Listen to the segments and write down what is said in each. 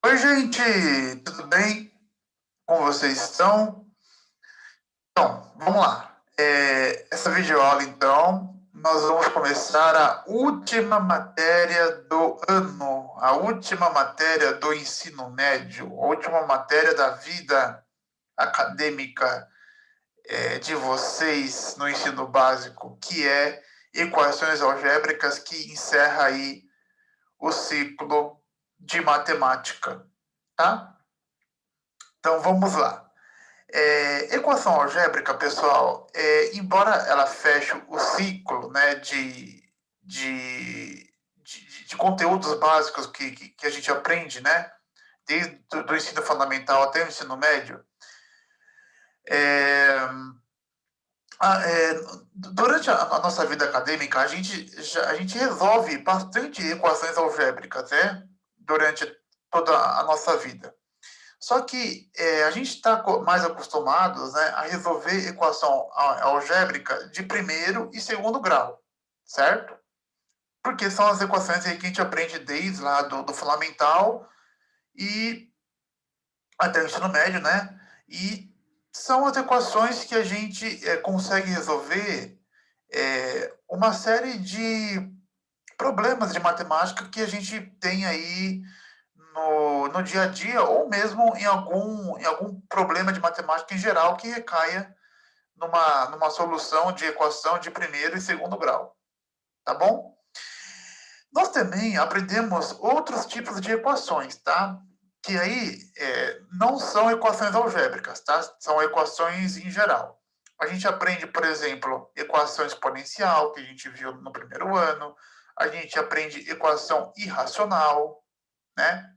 Oi, gente, tudo bem? Como vocês estão? Então, vamos lá. Essa videoaula, então, nós vamos começar a última matéria do ano, a última matéria do ensino médio, a última matéria da vida acadêmica, de vocês no ensino básico, que é equações algébricas, que encerra aí o ciclo de matemática, tá? Então, vamos lá. Equação algébrica, pessoal, embora ela feche o ciclo, né, de conteúdos básicos que a gente aprende, né, desde do ensino fundamental até o ensino médio, é, durante a nossa vida acadêmica, a gente resolve bastante equações algébricas, né, durante toda a nossa vida. Só que a gente está mais acostumados, né, a resolver equação algébrica de primeiro e segundo grau, certo? Porque são as equações aí que a gente aprende desde lá do fundamental e até o ensino médio, né? E são as equações que a gente consegue resolver uma série de problemas de matemática que a gente tem aí no dia a dia, ou mesmo em algum problema de matemática em geral que recaia numa solução de equação de primeiro e segundo grau. Tá bom? Nós também aprendemos outros tipos de equações, tá? Que aí não são equações algébricas, tá? São equações em geral. A gente aprende, por exemplo, equação exponencial, que a gente viu no primeiro ano. A gente aprende equação irracional, né?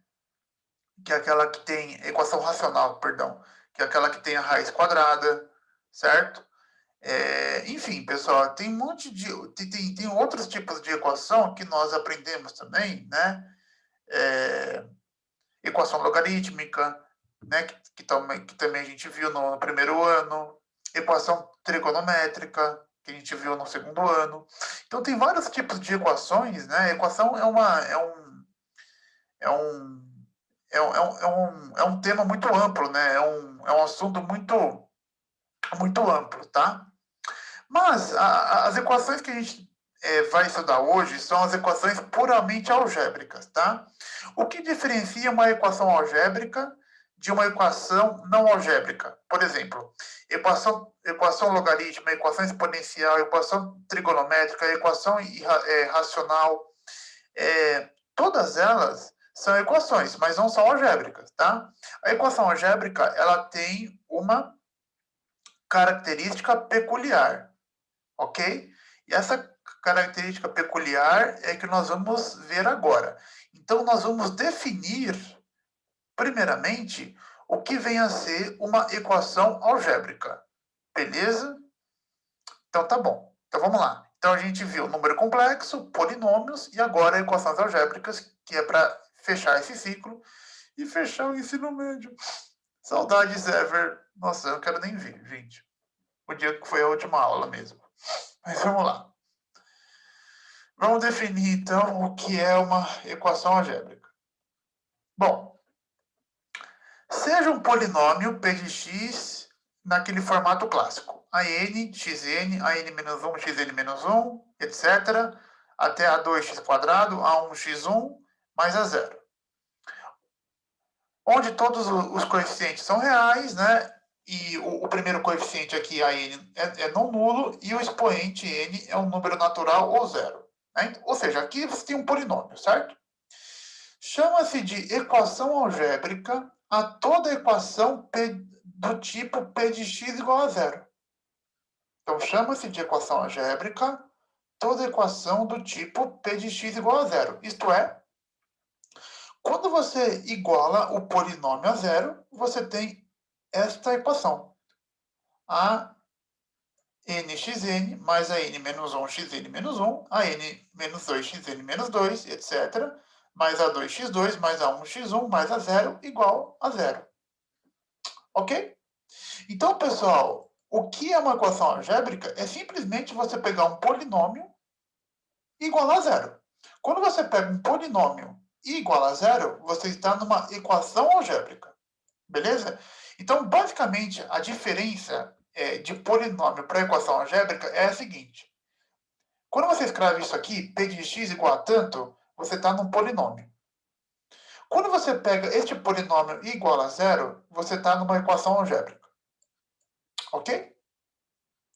Que é aquela que tem equação racional, perdão, que é aquela que tem a raiz quadrada, certo? Enfim, pessoal, tem um monte de tem outros tipos de equação que nós aprendemos também, né? Equação logarítmica, né? Que também a gente viu no primeiro ano, equação trigonométrica que a gente viu no segundo ano. Então tem vários tipos de equações, né? Equação é um é um tema muito amplo, né? É um assunto muito amplo, tá? Mas as equações que a gente vai estudar hoje são as equações puramente algébricas, tá? O que diferencia uma equação algébrica de uma equação não algébrica? Por exemplo, equação logarítmica, equação exponencial, equação trigonométrica, equação racional, todas elas são equações, mas não são algébricas, tá? A equação algébrica, ela tem uma característica peculiar, ok? E essa característica peculiar é que nós vamos ver agora. Então, nós vamos definir, primeiramente, o que vem a ser uma equação algébrica. Beleza? Então, tá bom. Então, vamos lá. Então, a gente viu número complexo, polinômios e agora equações algébricas, que é para fechar esse ciclo e fechar o ensino médio. Saudades, Ever. Nossa, eu não quero nem ver, gente. O dia que foi a última aula mesmo. Mas vamos lá. Vamos definir, então, o que é uma equação algébrica. Bom, seja um polinômio p de x naquele formato clássico. A n, xn, a n-1, xn-1, etc., até a2x quadrado, a1x1, mais a zero. Onde todos os coeficientes são reais, né? E o primeiro coeficiente aqui, a n, é não nulo, e o expoente n é um número natural ou zero. Né? Ou seja, aqui você tem um polinômio, certo? Chama-se de equação algébrica a toda equação do tipo p de x igual a zero. Então, chama-se de equação algébrica toda equação do tipo p de x igual a zero. Isto é, quando você iguala o polinômio a zero, você tem esta equação. A nxn mais a n-1 xn-1, a n-2 xn-2, etc., mais a 2x2 mais a 1x1 mais a zero igual a zero. Ok? Então, pessoal, o que é uma equação algébrica é simplesmente você pegar um polinômio e igualar a zero. Quando você pega um polinômio igual a zero, você está numa equação algébrica. Beleza? Então, basicamente, a diferença de polinômio para equação algébrica é a seguinte. Quando você escreve isso aqui, p de x igual a tanto, você está num polinômio. Quando você pega este polinômio igual a zero, você está numa equação algébrica. Ok?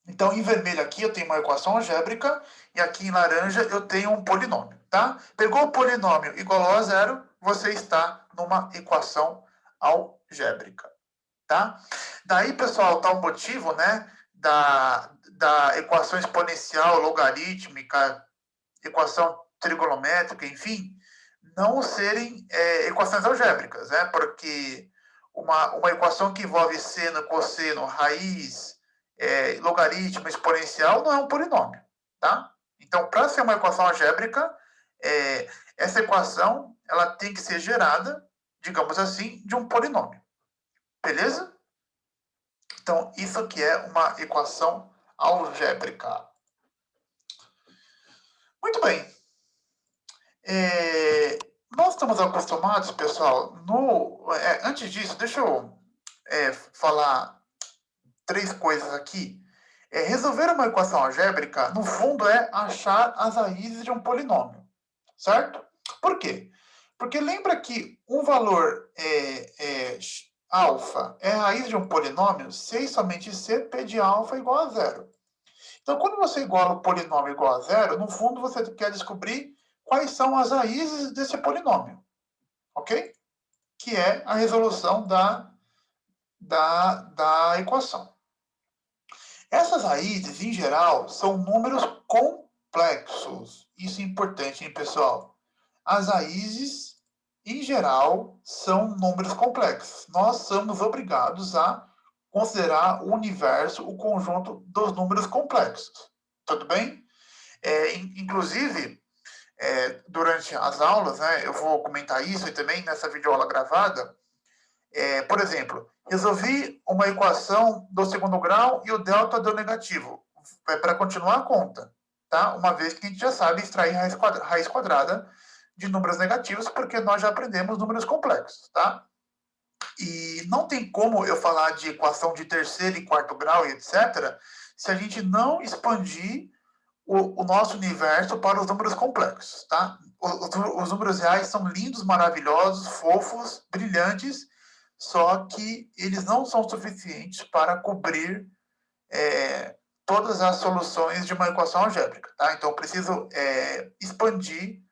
Então, em vermelho aqui eu tenho uma equação algébrica e aqui em laranja eu tenho um polinômio, tá? Pegou o polinômio igual a zero, você está numa equação algébrica, tá? Daí, pessoal, tá o motivo, né, da equação exponencial, logarítmica, equação trigonométrica, enfim, não serem equações algébricas, né? Porque uma equação que envolve seno, cosseno, raiz, logaritmo, exponencial, não é um polinômio, tá? Então, para ser uma equação algébrica, essa equação ela tem que ser gerada, digamos assim, de um polinômio. Beleza? Então, isso aqui é uma equação algébrica. Muito bem. Nós estamos acostumados, pessoal, antes disso, deixa eu falar três coisas aqui. Resolver uma equação algébrica, no fundo, é achar as raízes de um polinômio, certo? Por quê? Porque lembra que um valor alfa é a raiz de um polinômio se e somente se p de alfa é igual a zero. Então, quando você iguala o polinômio igual a zero, no fundo você quer descobrir quais são as raízes desse polinômio, ok? Que é a resolução da equação. Essas raízes, em geral, são números complexos. Isso é importante, hein, pessoal? As raízes, em geral, são números complexos. Nós somos obrigados a considerar o universo, o conjunto dos números complexos. Tudo bem? Inclusive, durante as aulas, né, eu vou comentar isso e também nessa videoaula gravada. Por exemplo, resolvi uma equação do segundo grau e o delta deu negativo. Para continuar a conta, tá? Uma vez que a gente já sabe extrair raiz quadrada de números negativos, porque nós já aprendemos números complexos, tá? E não tem como eu falar de equação de terceiro e quarto grau e etc., se a gente não expandir o nosso universo para os números complexos, tá? Os números reais são lindos, maravilhosos, fofos, brilhantes, só que eles não são suficientes para cobrir todas as soluções de uma equação algébrica, tá? Então, eu preciso expandir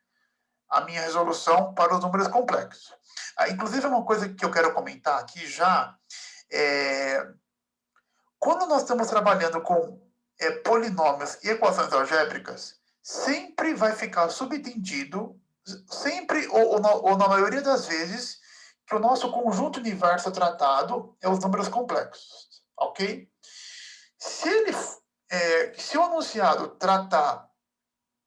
a minha resolução para os números complexos. Inclusive, uma coisa que eu quero comentar aqui já, quando nós estamos trabalhando com polinômios e equações algébricas, sempre vai ficar subentendido, sempre ou na maioria das vezes, que o nosso conjunto universo tratado é os números complexos, ok? Se o enunciado tratar,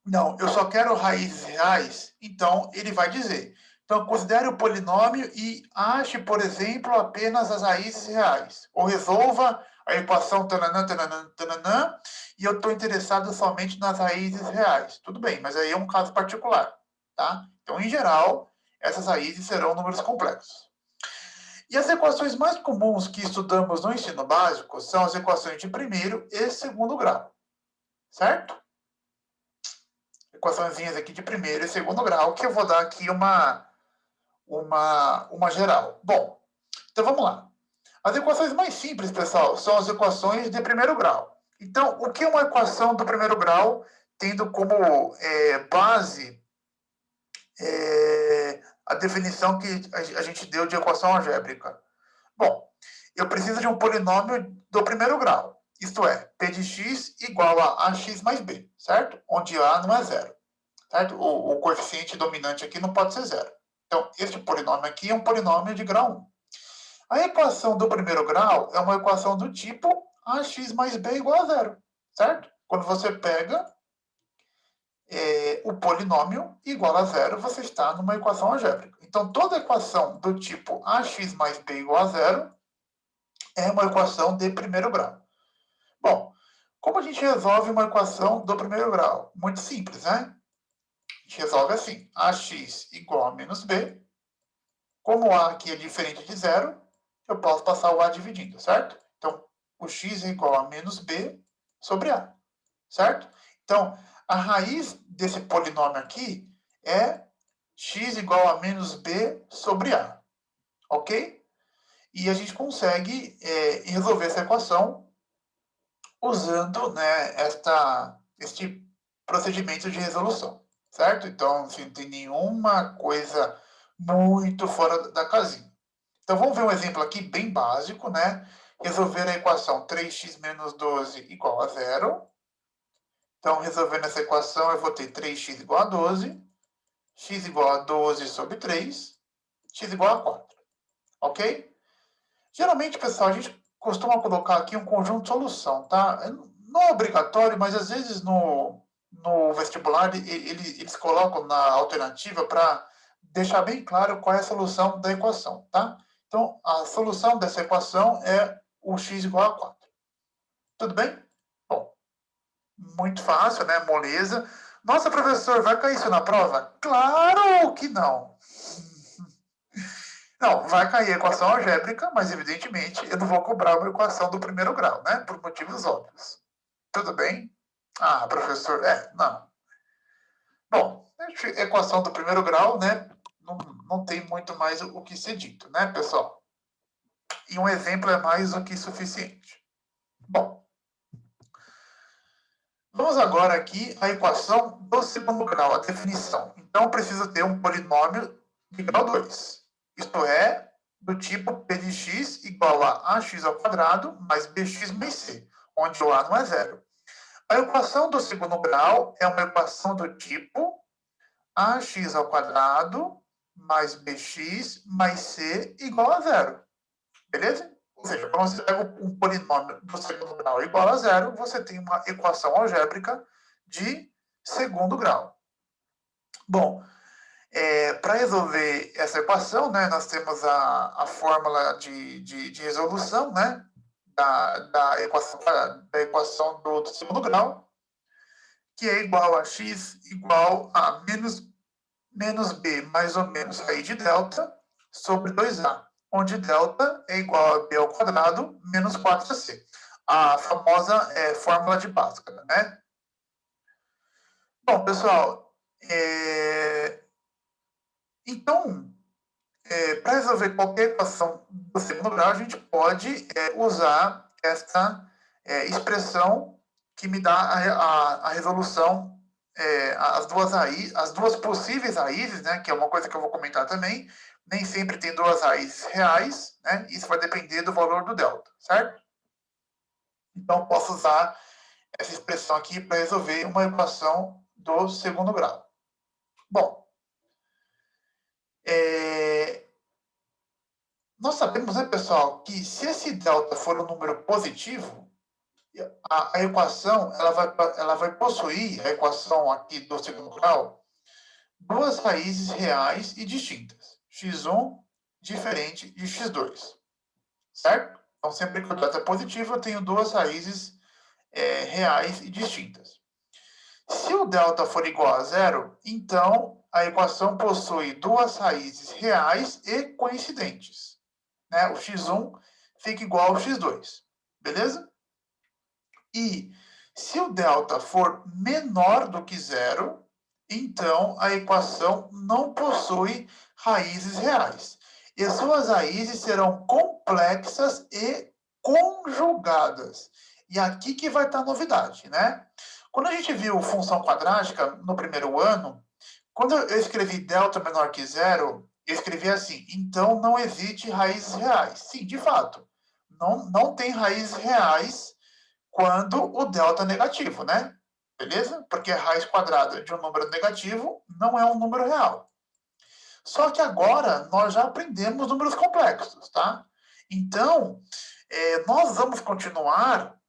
não, eu só quero raízes reais, então ele vai dizer, então considere o polinômio e ache, por exemplo, apenas as raízes reais, ou resolva a equação tananã, tananã, tananã, e eu estou interessado somente nas raízes reais. Tudo bem, mas aí é um caso particular, tá? Então, em geral, essas raízes serão números complexos. E as equações mais comuns que estudamos no ensino básico são as equações de primeiro e segundo grau, certo? Equaçõezinhas aqui de primeiro e segundo grau, que eu vou dar aqui uma geral. Bom, então vamos lá. As equações mais simples, pessoal, são as equações de primeiro grau. Então, o que é uma equação do primeiro grau, tendo como base a definição que a gente deu de equação algébrica? Bom, eu preciso de um polinômio do primeiro grau. Isto é, p de x igual a ax mais b, certo? Onde a não é zero. Certo? O coeficiente dominante aqui não pode ser zero. Então, este polinômio aqui é um polinômio de grau 1. A equação do primeiro grau é uma equação do tipo ax mais b igual a zero, certo? Quando você pega o polinômio igual a zero, você está numa equação algébrica. Então, toda equação do tipo ax mais b igual a zero é uma equação de primeiro grau. Bom, como a gente resolve uma equação do primeiro grau? Muito simples, né? A gente resolve assim. AX igual a menos B. Como A aqui é diferente de zero, eu posso passar o A dividindo, certo? Então, o x é igual a menos B sobre A, certo? Então, a raiz desse polinômio aqui é x igual a menos B sobre A, ok? E a gente consegue resolver essa equação usando, né, este procedimento de resolução, certo? Então, assim, não tem nenhuma coisa muito fora da casinha. Então, vamos ver um exemplo aqui bem básico, né? Resolver a equação 3x menos 12 igual a zero. Então, resolvendo essa equação, eu vou ter 3x igual a 12, x igual a 12 sobre 3, x igual a 4. Ok? Geralmente, pessoal, a gente costuma colocar aqui um conjunto de solução, tá? Não é obrigatório, mas às vezes no vestibular eles colocam na alternativa para deixar bem claro qual é a solução da equação, tá? Então, a solução dessa equação é o x igual a 4. Tudo bem? Bom, muito fácil, né? Moleza. Nossa, professor, vai cair isso na prova? Claro que não. Não, vai cair a equação algébrica, mas evidentemente eu não vou cobrar uma equação do primeiro grau, né? Por motivos óbvios. Tudo bem? Ah, professor, não. Bom, equação do primeiro grau, né? Não tem muito mais o que ser dito, né, pessoal? E um exemplo é mais do que suficiente. Bom, vamos agora aqui à equação do segundo grau, a definição. Então, preciso ter um polinômio de grau 2. Isto é, do tipo p de x igual a ax ao quadrado mais bx mais c, onde o a não é zero. A equação do segundo grau é uma equação do tipo ax ao quadrado mais bx mais c igual a zero. Beleza? Ou seja, quando você pega um polinômio do segundo grau igual a zero, você tem uma equação algébrica de segundo grau. Bom, para resolver essa equação, né, nós temos a fórmula de resolução, né, da equação do segundo grau, que é igual a x igual a menos b mais ou menos raiz de delta sobre 2a, onde delta é igual a b ao quadrado menos 4ac. A famosa fórmula de Bhaskara, né? Bom, pessoal, então, para resolver qualquer equação do segundo grau, a gente pode usar esta expressão que me dá a resolução, as duas possíveis raízes, né, que é uma coisa que eu vou comentar também. Nem sempre tem duas raízes reais, né? Isso vai depender do valor do delta, certo? Então, posso usar essa expressão aqui para resolver uma equação do segundo grau. Bom, nós sabemos, né, pessoal, que se esse delta for um número positivo, a equação ela vai possuir, a equação aqui do segundo grau, duas raízes reais e distintas. x1 diferente de x2. Certo? Então, sempre que o delta é positivo, eu tenho duas raízes reais e distintas. Se o delta for igual a zero, então a equação possui duas raízes reais e coincidentes. Né? O x1 fica igual ao x2. Beleza? E se o delta for menor do que zero, então a equação não possui raízes reais. E suas raízes serão complexas e conjugadas. E aqui que vai estar a novidade, né? Quando a gente viu função quadrática no primeiro ano, quando eu escrevi delta menor que zero, eu escrevi assim, então não existe raízes reais. Sim, de fato, não tem raízes reais quando o delta é negativo, né? Beleza? Porque a raiz quadrada de um número negativo não é um número real. Só que agora nós já aprendemos números complexos, tá? Então, nós vamos continuar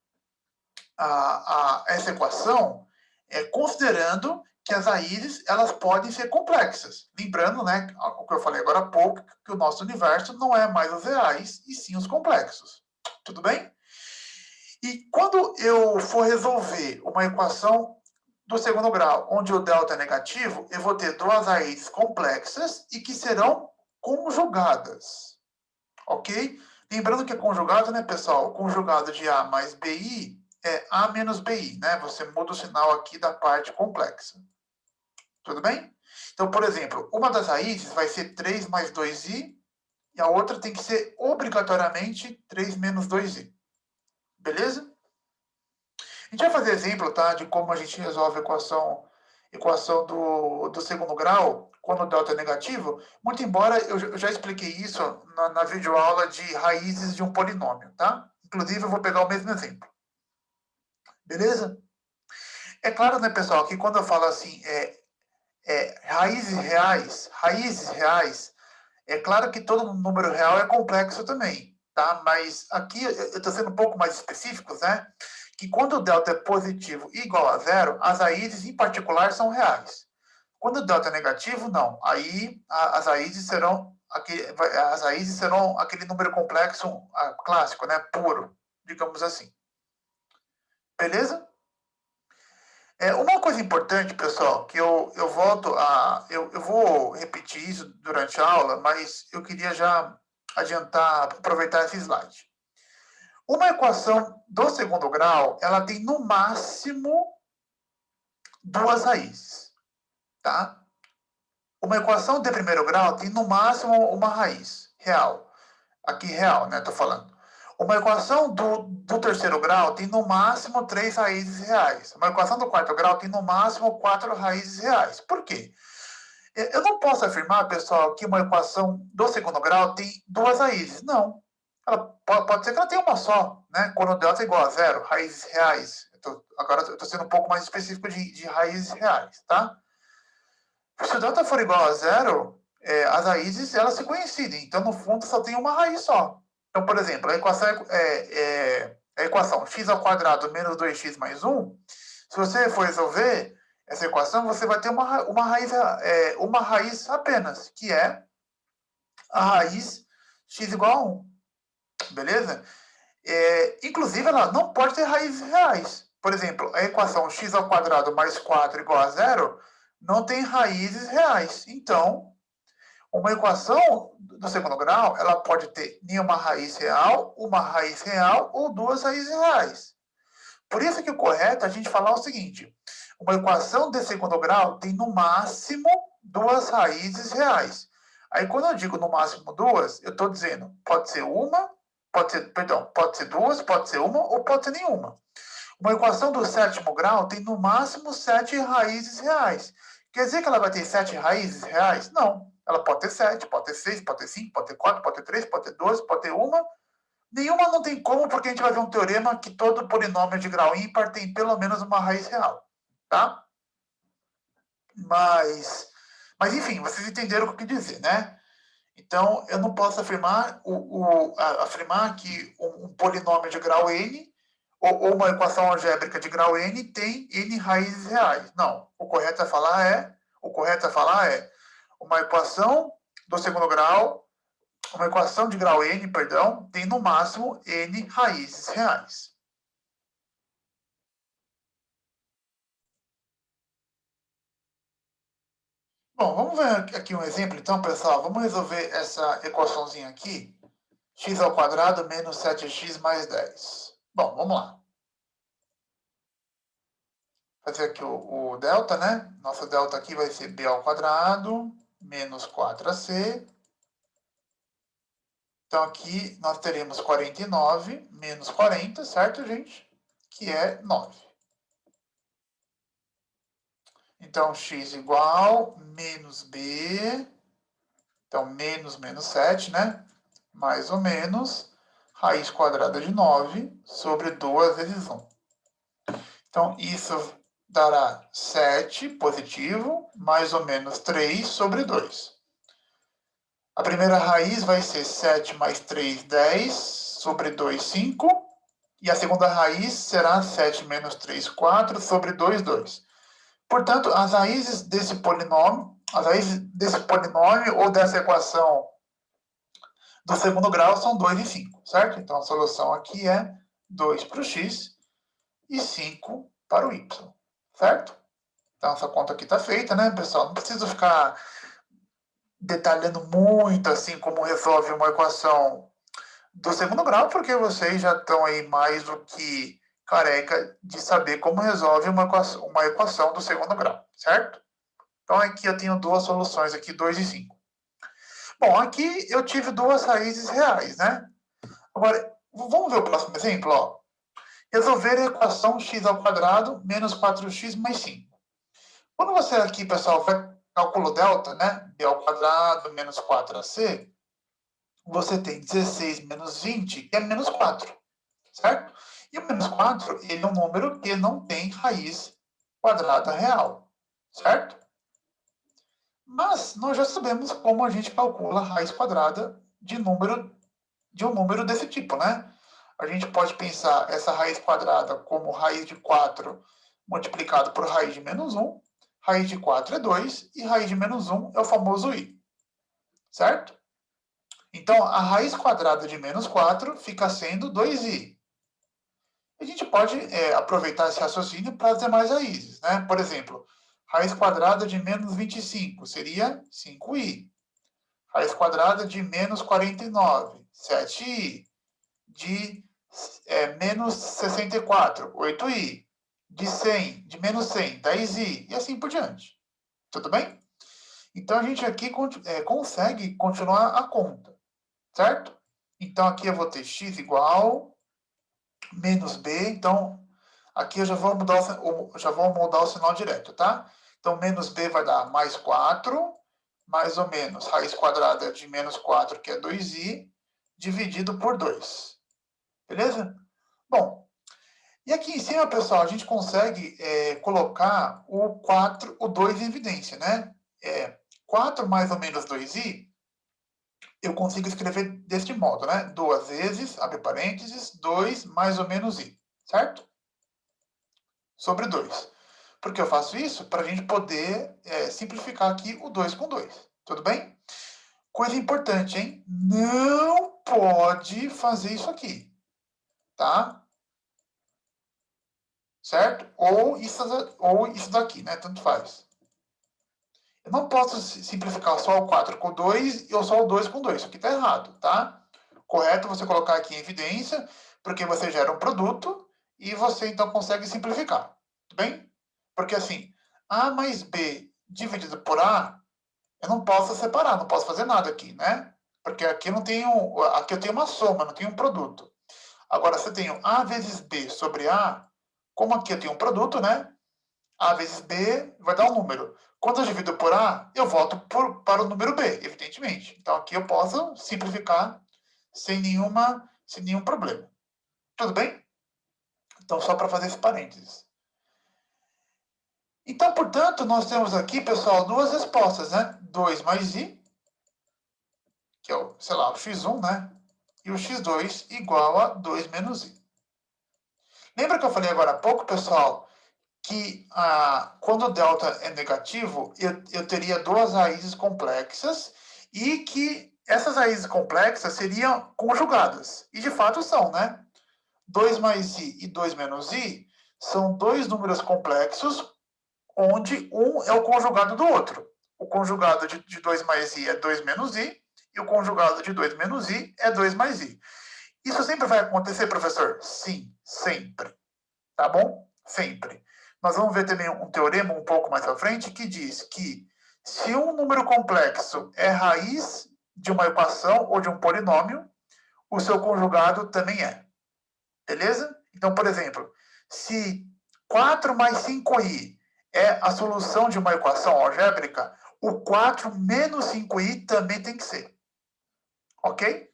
essa equação considerando que as raízes elas podem ser complexas. Lembrando, né, o que eu falei agora há pouco, que o nosso universo não é mais os reais, e sim os complexos. Tudo bem? E quando eu for resolver uma equação do segundo grau, onde o delta é negativo, eu vou ter duas raízes complexas e que serão conjugadas, ok? Lembrando que é conjugado, né, pessoal? O conjugado de A mais BI é A menos BI, né? Você muda o sinal aqui da parte complexa. Tudo bem? Então, por exemplo, uma das raízes vai ser 3 mais 2i e a outra tem que ser obrigatoriamente 3 menos 2i. Beleza? A gente vai fazer exemplo, tá, de como a gente resolve a equação do segundo grau quando o delta é negativo, muito embora eu já expliquei isso na videoaula de raízes de um polinômio, tá? Inclusive, eu vou pegar o mesmo exemplo. Beleza? É claro, né, pessoal, que quando eu falo assim, raízes reais, é claro que todo número real é complexo também, tá? Mas aqui eu estou sendo um pouco mais específico, né? Que quando o delta é positivo e igual a zero, as raízes em particular são reais. Quando o delta é negativo, não. Aí as raízes serão aquele número complexo clássico, né? Puro, digamos assim. Beleza? Uma coisa importante, pessoal, que eu volto a. Eu vou repetir isso durante a aula, mas eu queria já adiantar, aproveitar esse slide. Uma equação do segundo grau, ela tem no máximo duas raízes, tá? Uma equação de primeiro grau tem no máximo uma raiz real. Aqui real, né? Tô falando. Uma equação do terceiro grau tem no máximo três raízes reais. Uma equação do quarto grau tem no máximo quatro raízes reais. Por quê? Eu não posso afirmar, pessoal, que uma equação do segundo grau tem duas raízes. Não. Ela pode ser que ela tenha uma só, né? Quando o delta é igual a zero, raízes reais. Agora eu estou sendo um pouco mais específico de raízes reais, tá? Se o delta for igual a zero, as raízes elas se coincidem. Então, no fundo, só tem uma raiz só. Então, por exemplo, a equação x ao quadrado menos 2x mais 1, se você for resolver essa equação, você vai ter uma raiz apenas, que é a raiz x igual a 1. Beleza? Inclusive, ela não pode ter raízes reais. Por exemplo, a equação x ao quadrado mais 4 igual a zero não tem raízes reais. Então, uma equação do segundo grau, ela pode ter nenhuma raiz real, uma raiz real ou duas raízes reais. Por isso que o correto é a gente falar o seguinte: uma equação de segundo grau tem no máximo duas raízes reais. Aí quando eu digo no máximo duas, eu estou dizendo pode ser pode ser duas, pode ser uma ou pode ser nenhuma. Uma equação do sétimo grau tem no máximo sete raízes reais. Quer dizer que ela vai ter sete raízes reais? Não. Ela pode ter sete, pode ter seis, pode ter cinco, pode ter quatro, pode ter três, pode ter dois, pode ter uma. Nenhuma não tem como, porque a gente vai ver um teorema que todo polinômio de grau ímpar tem pelo menos uma raiz real. Tá? Mas enfim, vocês entenderam o que eu quis dizer, né? Então, eu não posso afirmar que um polinômio de grau n ou uma equação algébrica de grau n tem n raízes reais. Não. O correto a falar é uma equação do segundo grau, uma equação de grau n, perdão, tem no máximo n raízes reais. Bom, vamos ver aqui um exemplo, então, pessoal. Vamos resolver essa equaçãozinha aqui. X ao quadrado menos 7x mais 10. Bom, vamos lá. Fazer aqui o delta, né? Nosso delta aqui vai ser b ao quadrado menos 4ac. Então, aqui nós teremos 49 menos 40, certo, gente? Que é 9. Então, x igual menos b. Então, menos 7, né? Mais ou menos raiz quadrada de 9 sobre 2 vezes 1. Então, isso dará 7 positivo, mais ou menos 3 sobre 2. A primeira raiz vai ser 7 mais 3, 10, sobre 2, 5. E a segunda raiz será 7 menos 3, 4, sobre 2, 2. Portanto, as raízes desse polinômio ou dessa equação do segundo grau são 2 e 5, certo? Então, a solução aqui é 2 para o x e 5 para o y, certo? Então, essa conta aqui está feita, né, pessoal? Não preciso ficar detalhando muito, assim, como resolve uma equação do segundo grau, porque vocês já estão aí mais do que careca de saber como resolve uma equação do segundo grau, certo? Então, aqui eu tenho duas soluções, aqui 2 e 5. Bom, aqui eu tive duas raízes reais, né? Agora, vamos ver o próximo exemplo, ó. Resolver a equação x ao quadrado menos 4x mais 5. Quando você aqui, pessoal, vai calcular o delta, né? B ao quadrado menos 4ac, você tem 16 menos 20, que é menos 4, certo? E o menos 4, ele é um número que não tem raiz quadrada real, certo? Mas nós já sabemos como a gente calcula a raiz quadrada de um número desse tipo, né? A gente pode pensar essa raiz quadrada como raiz de 4 multiplicado por raiz de menos 1. Raiz de 4 é 2 e raiz de menos 1 é o famoso i, certo? Então, a raiz quadrada de menos 4 fica sendo 2i. A gente pode aproveitar esse raciocínio para as demais raízes, né? Por exemplo, raiz quadrada de menos 25 seria 5i. Raiz quadrada de menos 49, 7i. De menos 64, 8i. De 100, de menos 100, 10i. E assim por diante. Tudo bem? Então, a gente aqui consegue continuar a conta, certo? Então, aqui eu vou ter x igual menos b. Então, aqui eu já vou mudar o sinal direto, tá? Então, menos b vai dar mais 4, mais ou menos raiz quadrada de menos 4, que é 2i, dividido por 2. Beleza? Bom, e aqui em cima, pessoal, a gente consegue colocar o 4, o 2 em evidência, né? 4 mais ou menos 2i, eu consigo escrever deste modo, né? 2 vezes, abre parênteses, 2 mais ou menos i, certo? Sobre 2. Por que eu faço isso? Para a gente poder simplificar aqui o 2 com 2. Tudo bem? Coisa importante, hein? Não pode fazer isso aqui, tá? Certo? Ou isso daqui, né? Tanto faz. Eu não posso simplificar só o 4 com 2 ou só o 2 com 2. Isso aqui está errado, tá? Correto você colocar aqui em evidência, porque você gera um produto e você então consegue simplificar. Tudo bem? Porque assim, A mais B dividido por A, eu não posso separar, não posso fazer nada aqui, né? Porque aqui aqui eu tenho uma soma, não tenho um produto. Agora, se eu tenho A vezes B sobre A, como aqui eu tenho um produto, né? A vezes B vai dar um número. Quando eu divido por A, eu volto para o número B, evidentemente. Então, aqui eu posso simplificar sem nenhum problema. Tudo bem? Então, só para fazer esse parênteses. Então, portanto, nós temos aqui, pessoal, duas respostas, né? 2 mais i, que é o, sei lá, o x1, né? E o x2 igual a 2 menos i. Lembra que eu falei agora há pouco, pessoal, que quando o delta é negativo, eu teria duas raízes complexas e que essas raízes complexas seriam conjugadas. E de fato são, né? 2 mais i e 2 menos i são dois números complexos onde um é o conjugado do outro. O conjugado de 2 mais i é 2 menos i e o conjugado de 2 menos i é 2 mais i. Isso sempre vai acontecer, professor? Sim, sempre. Tá bom? Sempre. Nós vamos ver também um teorema um pouco mais à frente que diz que se um número complexo é raiz de uma equação ou de um polinômio, o seu conjugado também é. Beleza? Então, por exemplo, se 4 mais 5i é a solução de uma equação algébrica, o 4 menos 5i também tem que ser. Ok?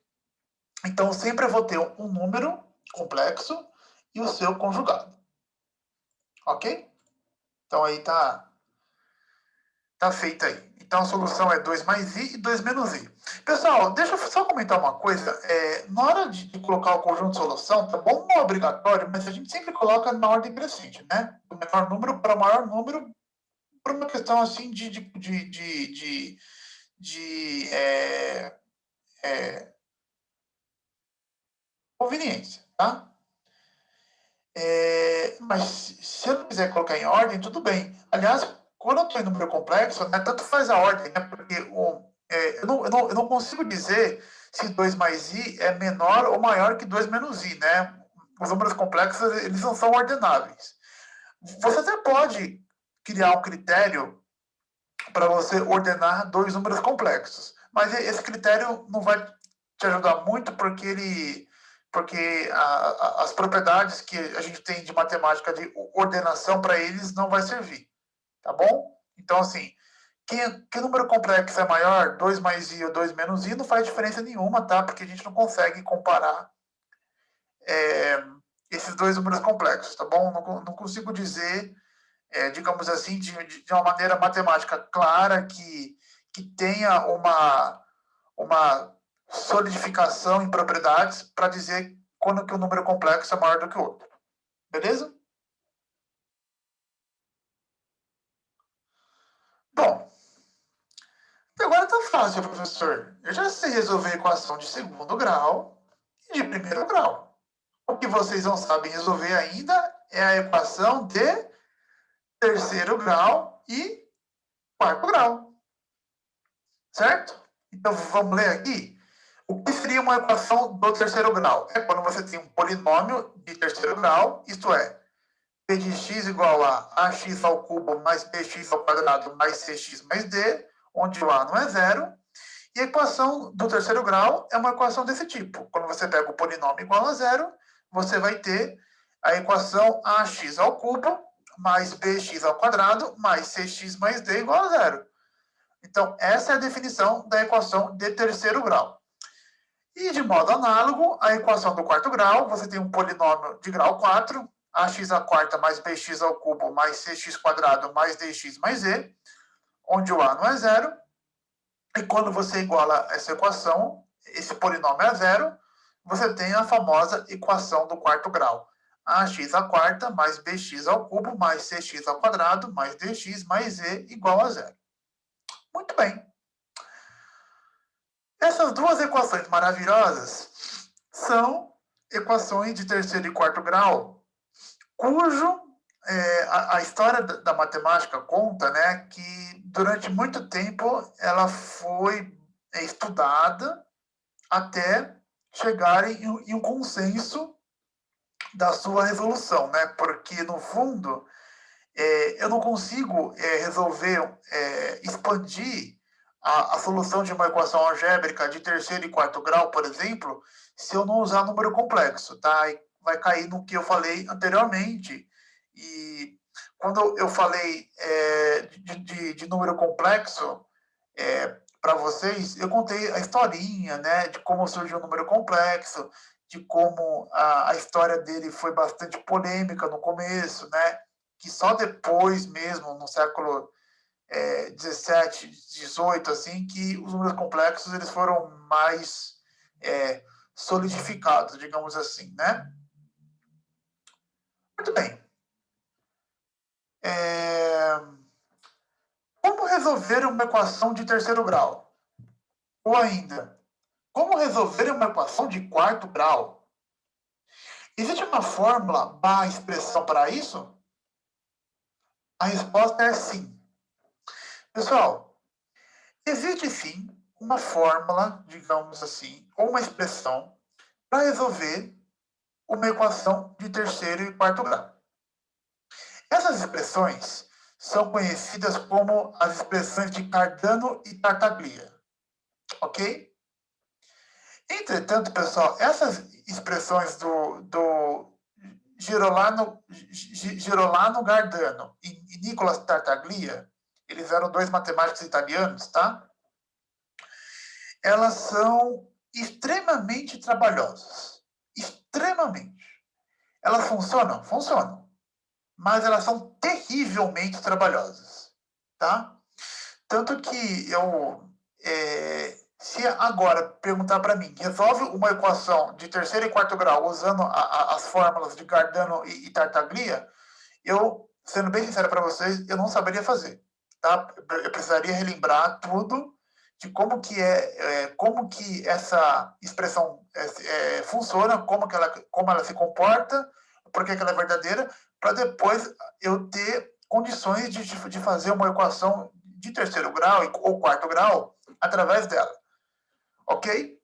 Então, sempre eu vou ter um número complexo e o seu conjugado. Ok? Então, aí tá feita aí. Então, a solução é 2 mais i e 2 menos i. Pessoal, deixa eu só comentar uma coisa. Na hora de colocar o conjunto de solução, tá bom? Não é obrigatório, mas a gente sempre coloca na ordem crescente, né? Do menor número para o maior número, por uma questão assim de conveniência, tá? Mas se eu não quiser colocar em ordem, tudo bem. Aliás, quando eu estou em número complexo, né, tanto faz a ordem, né, porque eu não consigo dizer se 2 mais i é menor ou maior que 2 menos i, né? Os números complexos, eles não são ordenáveis. Você até pode criar um critério para você ordenar dois números complexos, mas esse critério não vai te ajudar muito porque as propriedades que a gente tem de matemática de ordenação para eles não vai servir, tá bom? Então, assim, que número complexo é maior, 2 mais i ou 2 menos i, não faz diferença nenhuma, tá? Porque a gente não consegue comparar esses dois números complexos, tá bom? Não consigo dizer, digamos assim, de uma maneira matemática clara que tenha uma solidificação em propriedades para dizer quando que um número complexo é maior do que o outro. Beleza? Bom, agora tá fácil, professor. Eu já sei resolver a equação de segundo grau e de primeiro grau. O que vocês não sabem resolver ainda é a equação de terceiro grau e quarto grau. Certo? Então, vamos ler aqui. O que seria uma equação do terceiro grau? É quando você tem um polinômio de terceiro grau, isto é, p de x igual a ax ao cubo mais bx ao quadrado mais cx mais d, onde o a não é zero. E a equação do terceiro grau é uma equação desse tipo. Quando você pega o polinômio igual a zero, você vai ter a equação ax ao cubo mais bx ao quadrado mais cx mais d igual a zero. Então, essa é a definição da equação de terceiro grau. E, de modo análogo, a equação do quarto grau, você tem um polinômio de grau 4, ax à quarta mais bx ao cubo mais cx quadrado mais dx mais e, onde o a não é zero. E quando você iguala essa equação, esse polinômio é zero, você tem a famosa equação do quarto grau. Ax à quarta mais bx ao cubo mais cx ao quadrado mais dx mais e igual a zero. Muito bem. Essas duas equações maravilhosas são equações de terceiro e quarto grau, cujo a história da matemática conta, né, que durante muito tempo ela foi estudada até chegar em um consenso da sua resolução, né? Porque no fundo eu não consigo resolver expandir a solução de uma equação algébrica de terceiro e quarto grau, por exemplo, se eu não usar número complexo, tá? E vai cair no que eu falei anteriormente. E quando eu falei de número complexo para vocês, eu contei a historinha, né, de como surgiu o número complexo, de como a história dele foi bastante polêmica no começo, né? Que só depois mesmo, no século 17, 18, assim, que os números complexos eles foram mais solidificados, digamos assim, né? Muito bem. Como resolver uma equação de terceiro grau? Ou ainda, como resolver uma equação de quarto grau? Existe uma fórmula barra expressão para isso? A resposta é sim. Pessoal, existe sim uma fórmula, digamos assim, ou uma expressão para resolver uma equação de terceiro e quarto grau. Essas expressões são conhecidas como as expressões de Cardano e Tartaglia, ok? Entretanto, pessoal, essas expressões do Girolamo Cardano e Nicolas Tartaglia, eles eram dois matemáticos italianos, tá? Elas são extremamente trabalhosas. Extremamente. Elas funcionam? Funcionam. Mas elas são terrivelmente trabalhosas. Tá? Tanto que se agora perguntar para mim, resolve uma equação de terceiro e quarto grau usando as fórmulas de Cardano e Tartaglia, eu, sendo bem sincero para vocês, eu não saberia fazer. Tá? Eu precisaria relembrar tudo de como que essa expressão funciona, como ela se comporta, por que ela é verdadeira, para depois eu ter condições de fazer uma equação de terceiro grau ou quarto grau através dela. Ok?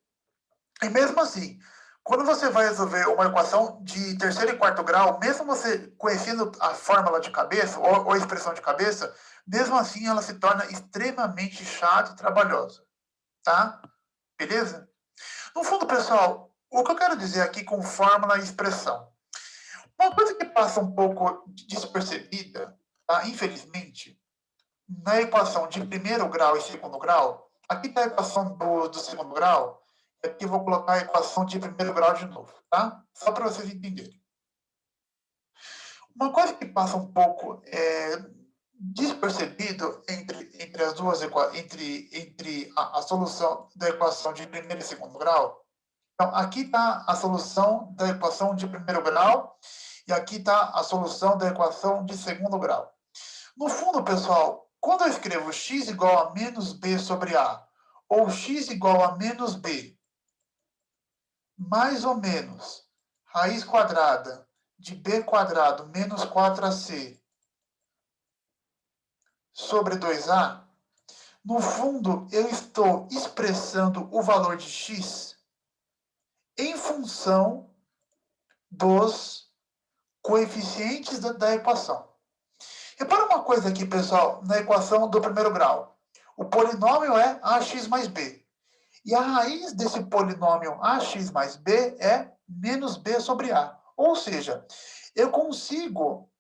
E mesmo assim, quando você vai resolver uma equação de terceiro e quarto grau, mesmo você conhecendo a fórmula de cabeça ou a expressão de cabeça, mesmo assim ela se torna extremamente chata e trabalhosa. Tá? Beleza? No fundo, pessoal, o que eu quero dizer aqui com fórmula e expressão? Uma coisa que passa um pouco despercebida, tá? Infelizmente, na equação de primeiro grau e segundo grau, aqui está a equação do segundo grau, e aqui eu vou colocar a equação de primeiro grau de novo, tá? Só para vocês entenderem. Uma coisa que passa um pouco despercebido entre as duas entre a solução da equação de primeiro e segundo grau. Então, aqui está a solução da equação de primeiro grau e aqui está a solução da equação de segundo grau. No fundo, pessoal, quando eu escrevo x igual a menos b sobre a, ou x igual a menos b, mais ou menos raiz quadrada de b quadrado menos 4ac sobre 2a, no fundo, eu estou expressando o valor de x em função dos coeficientes da equação. Repara uma coisa aqui, pessoal, na equação do primeiro grau. O polinômio é ax mais b. E a raiz desse polinômio ax mais b é menos b sobre a. Ou seja, eu consigo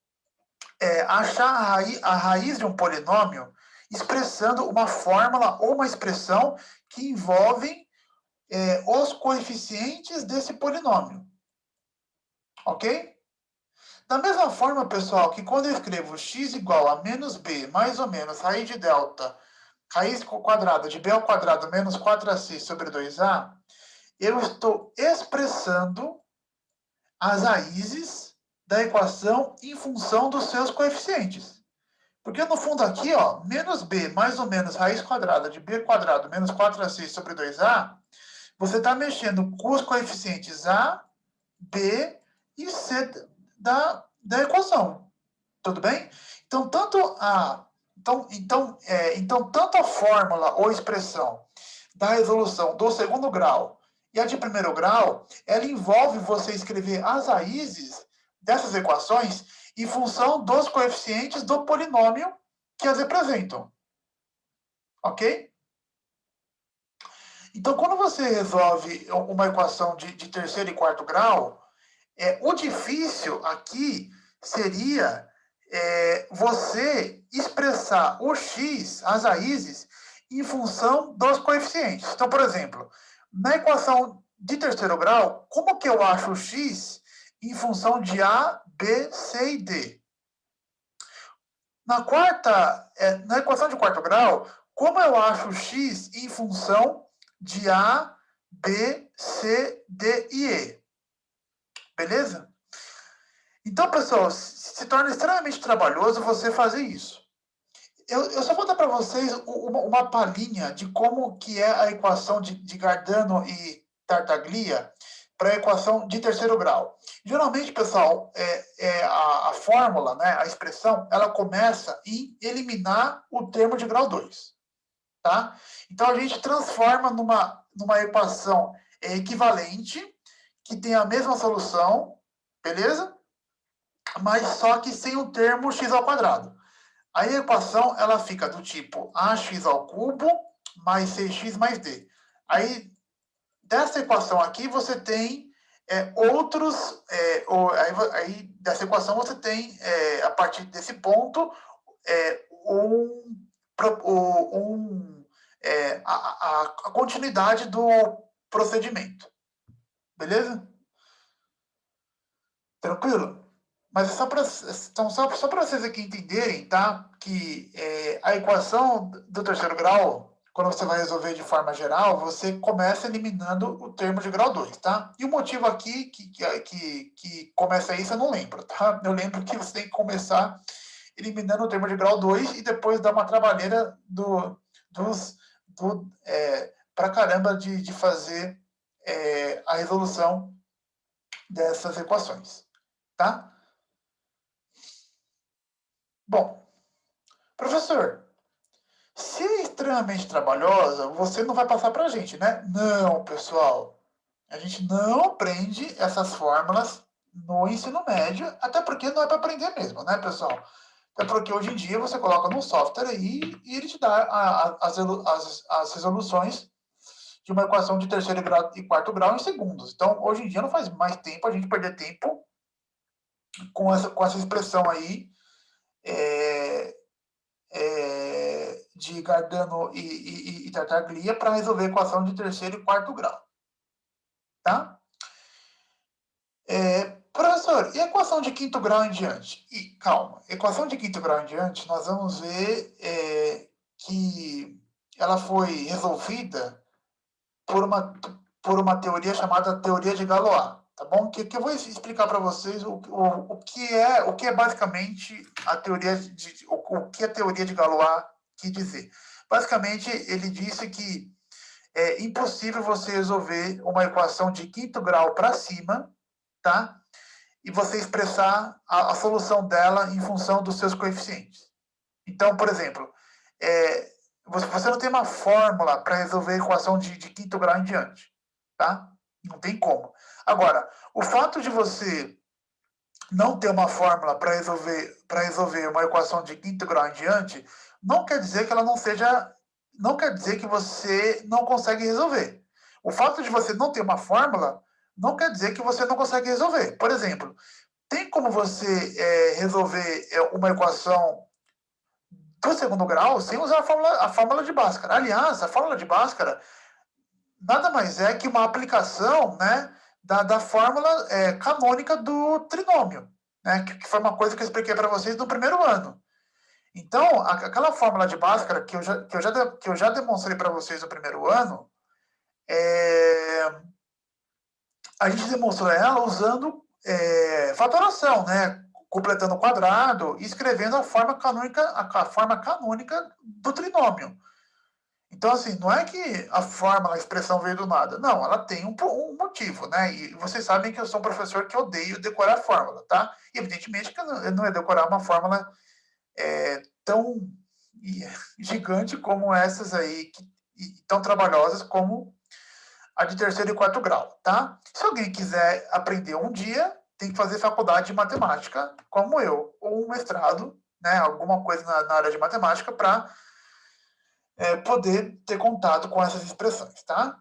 achar a raiz de um polinômio expressando uma fórmula ou uma expressão que envolvem os coeficientes desse polinômio. Ok? Da mesma forma, pessoal, que quando eu escrevo x igual a menos b mais ou menos raiz de delta, raiz quadrada de b ao quadrado menos 4ac sobre 2a, eu estou expressando as raízes da equação em função dos seus coeficientes. Porque no fundo aqui, ó, menos b mais ou menos raiz quadrada de b quadrado menos 4ac sobre 2a, você está mexendo com os coeficientes a, b e c da equação. Tudo bem? Então, tanto a fórmula ou expressão da resolução do segundo grau e a de primeiro grau, ela envolve você escrever as raízes dessas equações em função dos coeficientes do polinômio que as representam. Ok? Então, quando você resolve uma equação de terceiro e quarto grau, o difícil aqui seria você expressar o x, as raízes, em função dos coeficientes. Então, por exemplo, na equação de terceiro grau, como que eu acho o x em função de a, b, c e d? Na equação de quarto grau, como eu acho o x em função de a, b, c, d e e? Beleza? Então, pessoal, se torna extremamente trabalhoso você fazer isso. Eu só vou dar para vocês uma palhinha de como que é a equação de Cardano e Tartaglia para a equação de terceiro grau. Geralmente, pessoal, a fórmula, né, a expressão, ela começa em eliminar o termo de grau 2. Tá? Então, a gente transforma numa equação equivalente, que tem a mesma solução, beleza? Mas só que sem o termo x ao quadrado. Aí a equação ela fica do tipo ax ao cubo mais 6x mais d. Aí, dessa equação aqui, você tem outros... aí, dessa equação, você tem, a partir desse ponto, a continuidade do procedimento. Beleza? Tranquilo? Mas é só para vocês aqui entenderem, tá? Que a equação do terceiro grau, quando você vai resolver de forma geral, você começa eliminando o termo de grau 2, tá? E o motivo aqui que começa isso eu não lembro, tá? Eu lembro que você tem que começar eliminando o termo de grau 2 e depois dar uma trabalheira para caramba de fazer a resolução dessas equações. tá? Bom, professor, se é extremamente trabalhosa, você não vai passar para a gente, né? Não, pessoal. A gente não aprende essas fórmulas no ensino médio, até porque não é para aprender mesmo, né, pessoal? É porque hoje em dia você coloca no software aí e ele te dá as resoluções de uma equação de terceiro grau e quarto grau em segundos. Então, hoje em dia não faz mais tempo a gente perder tempo com essa expressão aí é, de Cardano e Tartaglia para resolver a equação de terceiro e quarto grau. Tá? Professor, e a equação de quinto grau em diante? E calma, equação de quinto grau em diante, nós vamos ver que ela foi resolvida por por uma teoria chamada teoria de Galois, tá bom? Que eu vou explicar para vocês o que é basicamente a teoria o que a teoria de Galois quis dizer. Basicamente, ele disse que é impossível você resolver uma equação de quinto grau para cima, tá? E você expressar a solução dela em função dos seus coeficientes. Então, por exemplo, você não tem uma fórmula para resolver a equação de quinto grau em diante, tá? Não tem como. Agora, o fato de você não ter uma fórmula para resolver uma equação de quinto grau em diante, não quer dizer que ela não seja, não quer dizer que você não consegue resolver. O fato de você não ter uma fórmula não quer dizer que você não consegue resolver. Por exemplo, tem como você resolver uma equação do segundo grau sem usar a fórmula de Bhaskara. Aliás, a fórmula de Bhaskara nada mais é que uma aplicação, né, da fórmula canônica do trinômio, né, que foi uma coisa que eu expliquei para vocês no primeiro ano. Então, aquela fórmula de Bhaskara que eu já demonstrei para vocês no primeiro ano, a gente demonstrou ela usando fatoração, né, completando o quadrado e escrevendo a forma canônica do trinômio. Então, assim, não é que a fórmula, a expressão veio do nada. Não, ela tem um motivo, né? E vocês sabem que eu sou um professor que odeio decorar fórmula, tá? E, evidentemente, que eu não ia decorar uma fórmula tão gigante como essas aí, tão trabalhosas como a de terceiro e quarto grau, tá? Se alguém quiser aprender um dia, tem que fazer faculdade de matemática, como eu, ou um mestrado, né? Alguma coisa na área de matemática para poder ter contato com essas expressões, tá?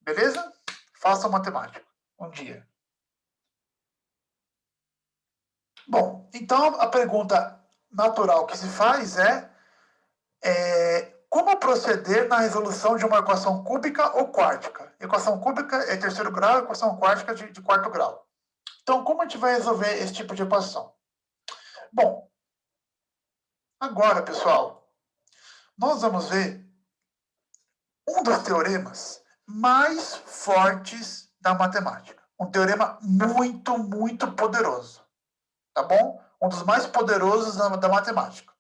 Beleza? Façam matemática um dia. Bom, então a pergunta natural que se faz como proceder na resolução de uma equação cúbica ou quártica? Equação cúbica é terceiro grau, equação quártica de quarto grau. Então, como a gente vai resolver esse tipo de equação? Bom, agora, pessoal, nós vamos ver um dos teoremas mais fortes da matemática. Um teorema muito, muito poderoso. Tá bom? Um dos mais poderosos da matemática.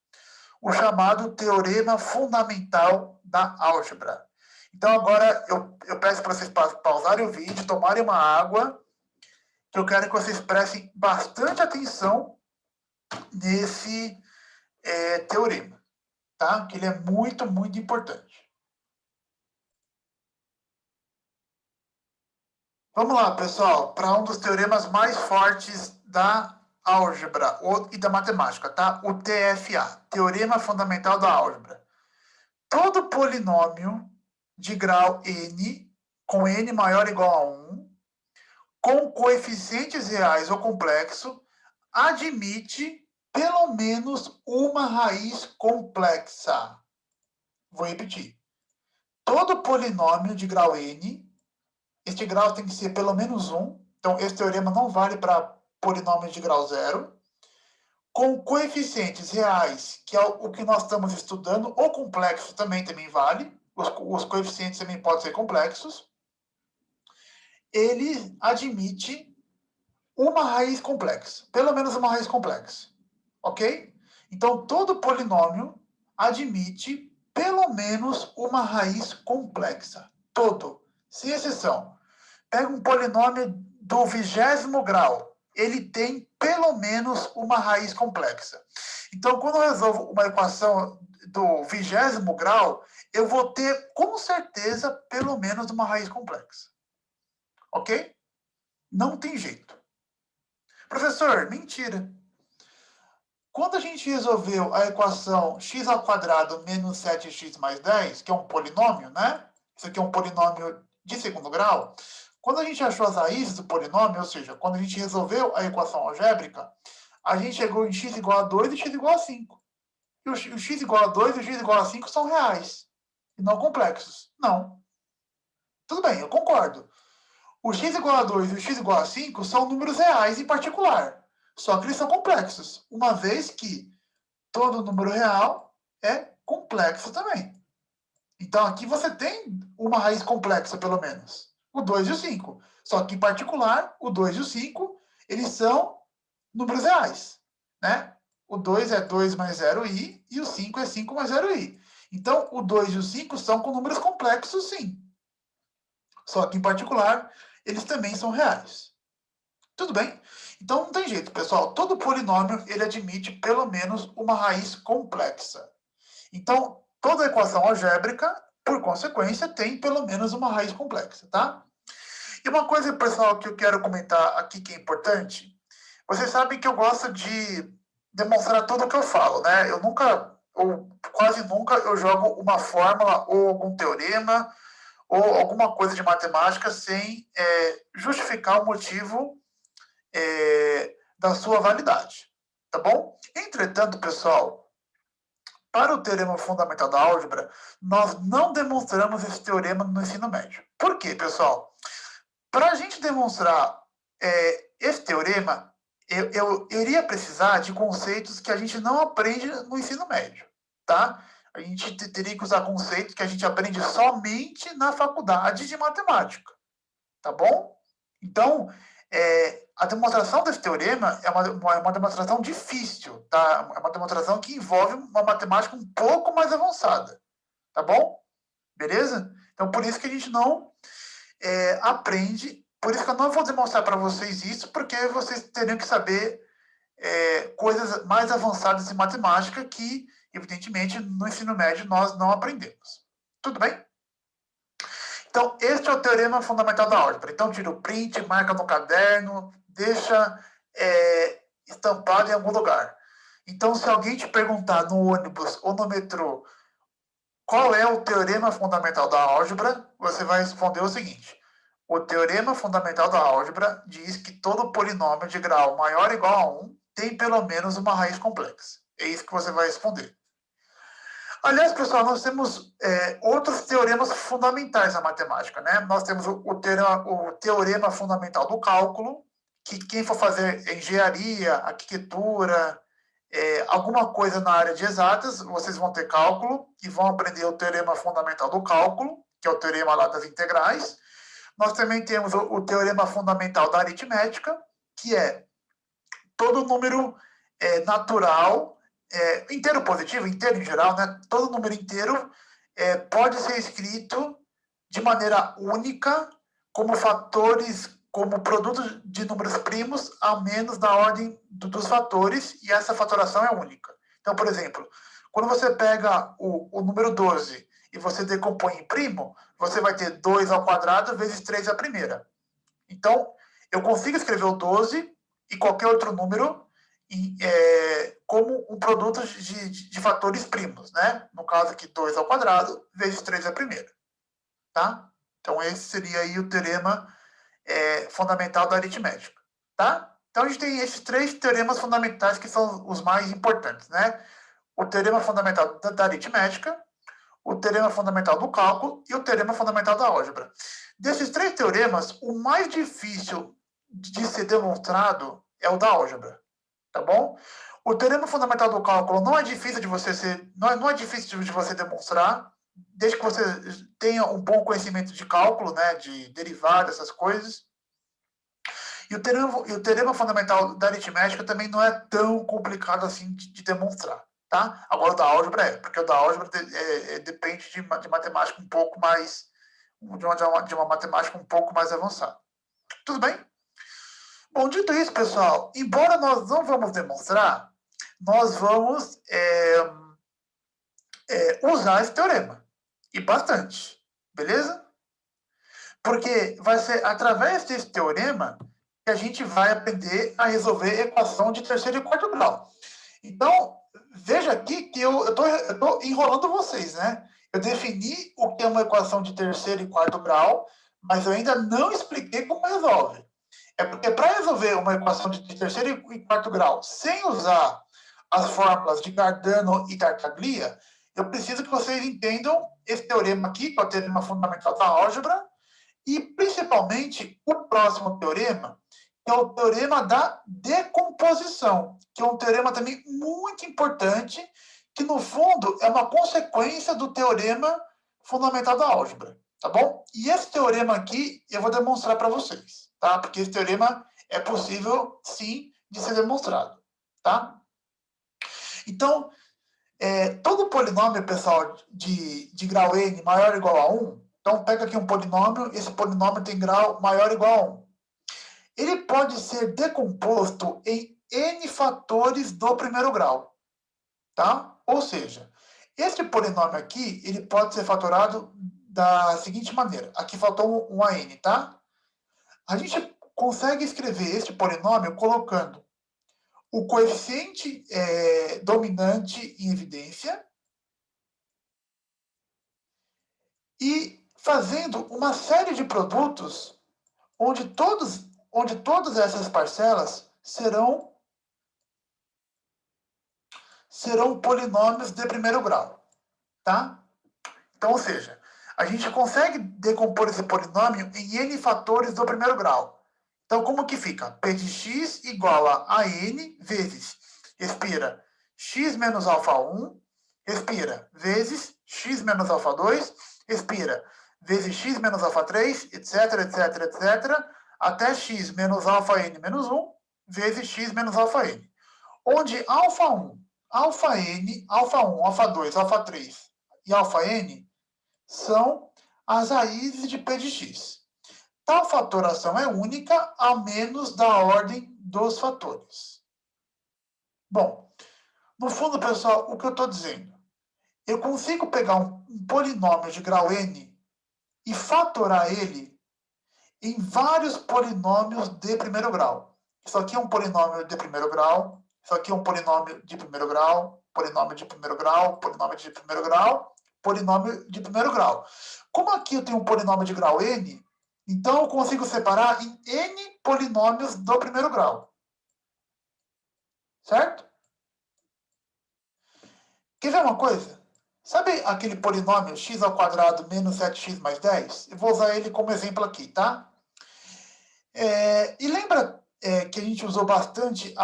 O chamado teorema fundamental da álgebra. Então, agora eu peço para vocês pausarem o vídeo, tomarem uma água, que eu quero que vocês prestem bastante atenção nesse teorema, tá? Que ele é muito, muito importante. Vamos lá, pessoal, para um dos teoremas mais fortes da álgebra e da matemática, tá? O TFA, Teorema Fundamental da Álgebra. Todo polinômio de grau n, com n maior ou igual a 1, com coeficientes reais ou complexo, admite pelo menos uma raiz complexa. Vou repetir. Todo polinômio de grau n, este grau tem que ser pelo menos 1, então esse teorema não vale para polinômios de grau 0, com coeficientes reais, que é o que nós estamos estudando, ou complexo também vale, os coeficientes também podem ser complexos, ele admite uma raiz complexa, pelo menos uma raiz complexa, ok? Então, todo polinômio admite pelo menos uma raiz complexa, todo, sem exceção. Pega um polinômio do 20º grau, ele tem pelo menos uma raiz complexa. Então, quando eu resolvo uma equação do 20º grau, eu vou ter, com certeza, pelo menos uma raiz complexa. Ok? Não tem jeito. Professor, mentira. Quando a gente resolveu a equação x² menos 7x mais 10, que é um polinômio, né? Isso aqui é um polinômio de segundo grau. Quando a gente achou as raízes do polinômio, ou seja, quando a gente resolveu a equação algébrica, a gente chegou em x igual a 2 e x igual a 5. E o x igual a 2 e o x igual a 5 são reais, e não complexos. Não. Tudo bem, eu concordo. O x igual a 2 e o x igual a 5 são números reais em particular. Só que eles são complexos, uma vez que todo número real é complexo também. Então aqui você tem uma raiz complexa, pelo menos. O 2 e o 5. Só que, em particular, o 2 e o 5, eles são números reais. Né? O 2 é 2 mais 0i e o 5 é 5 mais 0i. Então, o 2 e o 5 são com números complexos, sim. Só que, em particular, eles também são reais. Tudo bem? Então, não tem jeito, pessoal. Todo polinômio, ele admite pelo menos uma raiz complexa. Então, toda equação algébrica, por consequência, tem pelo menos uma raiz complexa, tá? E uma coisa, pessoal, que eu quero comentar aqui que é importante, vocês sabem que eu gosto de demonstrar tudo o que eu falo, né? Eu nunca, ou quase nunca, eu jogo uma fórmula ou algum teorema ou alguma coisa de matemática sem justificar o motivo da sua validade, tá bom? Entretanto, pessoal, para o teorema fundamental da álgebra, nós não demonstramos esse teorema no ensino médio. Por quê, pessoal? Para a gente demonstrar esse teorema, eu iria precisar de conceitos que a gente não aprende no ensino médio, tá? A gente teria que usar conceitos que a gente aprende somente na faculdade de matemática, tá bom? Então, a demonstração desse teorema é uma demonstração difícil, tá? É uma demonstração que envolve uma matemática um pouco mais avançada, tá bom? Beleza? Então, por isso que a gente não aprende, por isso que eu não vou demonstrar para vocês isso, porque vocês teriam que saber coisas mais avançadas em matemática que, evidentemente, no ensino médio nós não aprendemos. Tudo bem? Então, este é o teorema fundamental da álgebra. Então, tira o print, marca no caderno, deixa estampado em algum lugar. Então, se alguém te perguntar no ônibus ou no metrô qual é o teorema fundamental da álgebra, você vai responder o seguinte: o teorema fundamental da álgebra diz que todo polinômio de grau maior ou igual a 1 tem pelo menos uma raiz complexa. É isso que você vai responder. Aliás, pessoal, nós temos outros teoremas fundamentais na matemática, né? Nós temos o teorema fundamental do cálculo, que quem for fazer engenharia, arquitetura, alguma coisa na área de exatas, vocês vão ter cálculo e vão aprender o teorema fundamental do cálculo, que é o teorema lá das integrais. Nós também temos o teorema fundamental da aritmética, que é todo número natural, inteiro positivo, inteiro em geral, né? Todo número inteiro pode ser escrito de maneira única como fatores, como produtos de números primos, a menos da ordem dos fatores, e essa fatoração é única. Então, por exemplo, quando você pega o número 12 e você decompõe em primo, você vai ter 2 ao quadrado vezes 3 à primeira. Então, eu consigo escrever o 12 e qualquer outro número como um produto de fatores primos, né? No caso aqui, 2 ao quadrado vezes 3 à primeira. Tá? Então, esse seria aí o teorema fundamental da aritmética. Tá? Então, a gente tem esses 3 teoremas fundamentais que são os mais importantes, né? O teorema fundamental da aritmética, o teorema fundamental do cálculo e o teorema fundamental da álgebra. Desses 3 teoremas, o mais difícil de ser demonstrado é o da álgebra, tá bom? O teorema fundamental do cálculo não é difícil de você não é difícil de você demonstrar, desde que você tenha um bom conhecimento de cálculo, né, de derivada, essas coisas. E o teorema fundamental da aritmética também não é tão complicado assim de demonstrar, tá? Agora o da álgebra porque o da álgebra depende de matemática um pouco mais, de uma matemática um pouco mais avançada. Tudo bem? Bom, dito isso, pessoal, embora nós não vamos demonstrar, nós vamos usar esse teorema. E bastante. Beleza? Porque vai ser através desse teorema que a gente vai aprender a resolver equação de terceiro e quarto grau. Então, veja aqui que eu estou enrolando vocês, né? Eu defini o que é uma equação de terceiro e quarto grau, mas eu ainda não expliquei como resolve. É porque para resolver uma equação de terceiro e quarto grau sem usar as fórmulas de Cardano e Tartaglia, eu preciso que vocês entendam esse teorema aqui, que é o teorema fundamental da álgebra, e principalmente o próximo teorema, que é o teorema da decomposição, que é um teorema também muito importante, que no fundo é uma consequência do teorema fundamental da álgebra, tá bom? E esse teorema aqui eu vou demonstrar para vocês, tá? Porque esse teorema é possível, sim, de ser demonstrado, tá? Então, todo polinômio, pessoal, de grau n maior ou igual a 1, então pega aqui um polinômio, esse polinômio tem grau maior ou igual a 1. Ele pode ser decomposto em n fatores do primeiro grau, tá? Ou seja, esse polinômio aqui, ele pode ser fatorado da seguinte maneira. Aqui faltou um a n, tá? A gente consegue escrever este polinômio colocando o coeficiente dominante em evidência e fazendo uma série de produtos onde todas essas parcelas serão polinômios de primeiro grau, tá? Então, ou seja, a gente consegue decompor esse polinômio em n fatores do primeiro grau. Então, como que fica? P de x igual a n vezes, respira, x menos alfa 1, respira, vezes x menos alfa 2, respira, vezes x menos alfa 3, etc, etc, etc, até x menos alfa n menos 1, vezes x menos alfa n. Onde alfa 1, alfa n, alfa 1, alfa 2, alfa 3 e alfa n são as raízes de p de x. Tal fatoração é única, a menos da ordem dos fatores. Bom, no fundo, pessoal, o que eu estou dizendo? Eu consigo pegar um polinômio de grau n e fatorar ele em vários polinômios de primeiro grau. Isso aqui é um polinômio de primeiro grau, isso aqui é um polinômio de primeiro grau, polinômio de primeiro grau, polinômio de primeiro grau, polinômio de primeiro grau. Como aqui eu tenho um polinômio de grau n, então eu consigo separar em n polinômios do primeiro grau. Certo? Quer ver uma coisa? Sabe aquele polinômio x ao quadrado menos 7x mais 10? Eu vou usar ele como exemplo aqui, tá? E lembra que a gente usou bastante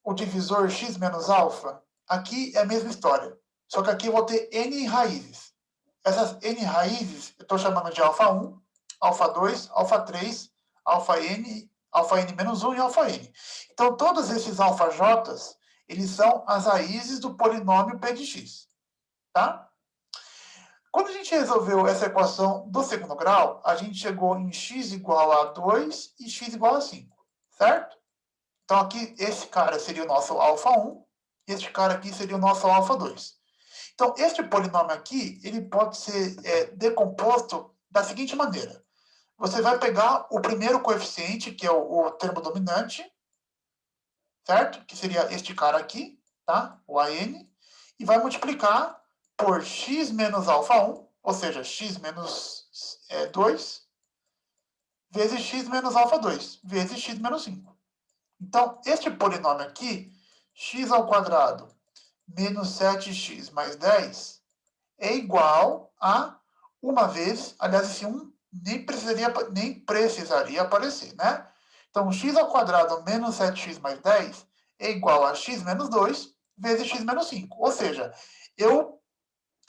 o divisor x menos alfa? Aqui é a mesma história. Só que aqui eu vou ter n raízes. Essas n raízes eu estou chamando de alfa 1, alfa 2, alfa 3, alfa n menos 1 e alfa n. Então, todos esses alfa j, eles são as raízes do polinômio p de x. Tá? Quando a gente resolveu essa equação do segundo grau, a gente chegou em x igual a 2 e x igual a 5, certo? Então, aqui, esse cara seria o nosso alfa 1, este cara aqui seria o nosso alfa 2. Então, este polinômio aqui, ele pode ser decomposto da seguinte maneira. Você vai pegar o primeiro coeficiente, que é o termo dominante, certo? Que seria este cara aqui, tá? O AN, e vai multiplicar por x menos alfa 1, ou seja, x menos 2, vezes x menos alfa 2, vezes x menos 5. Então, este polinômio aqui, x ao quadrado menos 7x mais 10, é igual a uma vez, aliás, esse 1 nem precisaria aparecer, né? Então, x ao quadrado menos 7x mais 10 é igual a x menos 2 vezes x menos 5. Ou seja, eu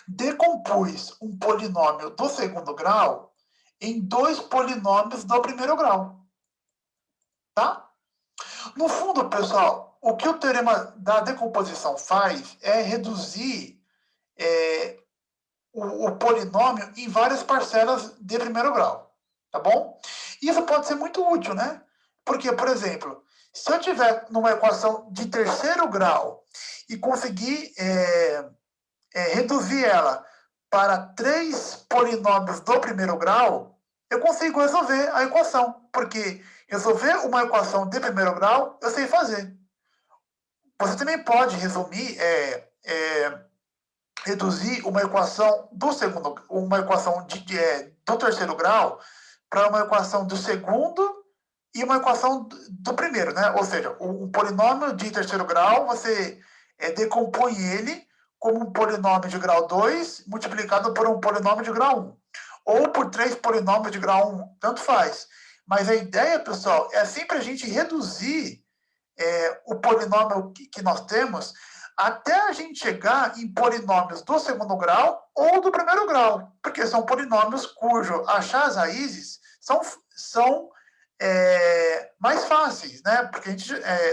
decompus um polinômio do segundo grau em dois polinômios do primeiro grau. Tá? No fundo, pessoal, o que o teorema da decomposição faz é reduzir o polinômio em várias parcelas de primeiro grau. Tá bom? Isso pode ser muito útil, né? Porque, por exemplo, se eu tiver numa equação de terceiro grau e conseguir reduzir ela para 3 polinômios do primeiro grau, eu consigo resolver a equação, porque resolver uma equação de primeiro grau eu sei fazer. Você também pode reduzir uma equação do segundo, uma equação do terceiro grau para uma equação do segundo e uma equação do primeiro, né? Ou seja, um polinômio de terceiro grau, você decompõe ele como um polinômio de grau 2 multiplicado por um polinômio de grau 1. Ou por 3 polinômios de grau 1, tanto faz. Mas a ideia, pessoal, é sempre a gente reduzir o polinômio que nós temos até a gente chegar em polinômios do segundo grau ou do primeiro grau, porque são polinômios cujo achar as raízes são mais fáceis, né? Porque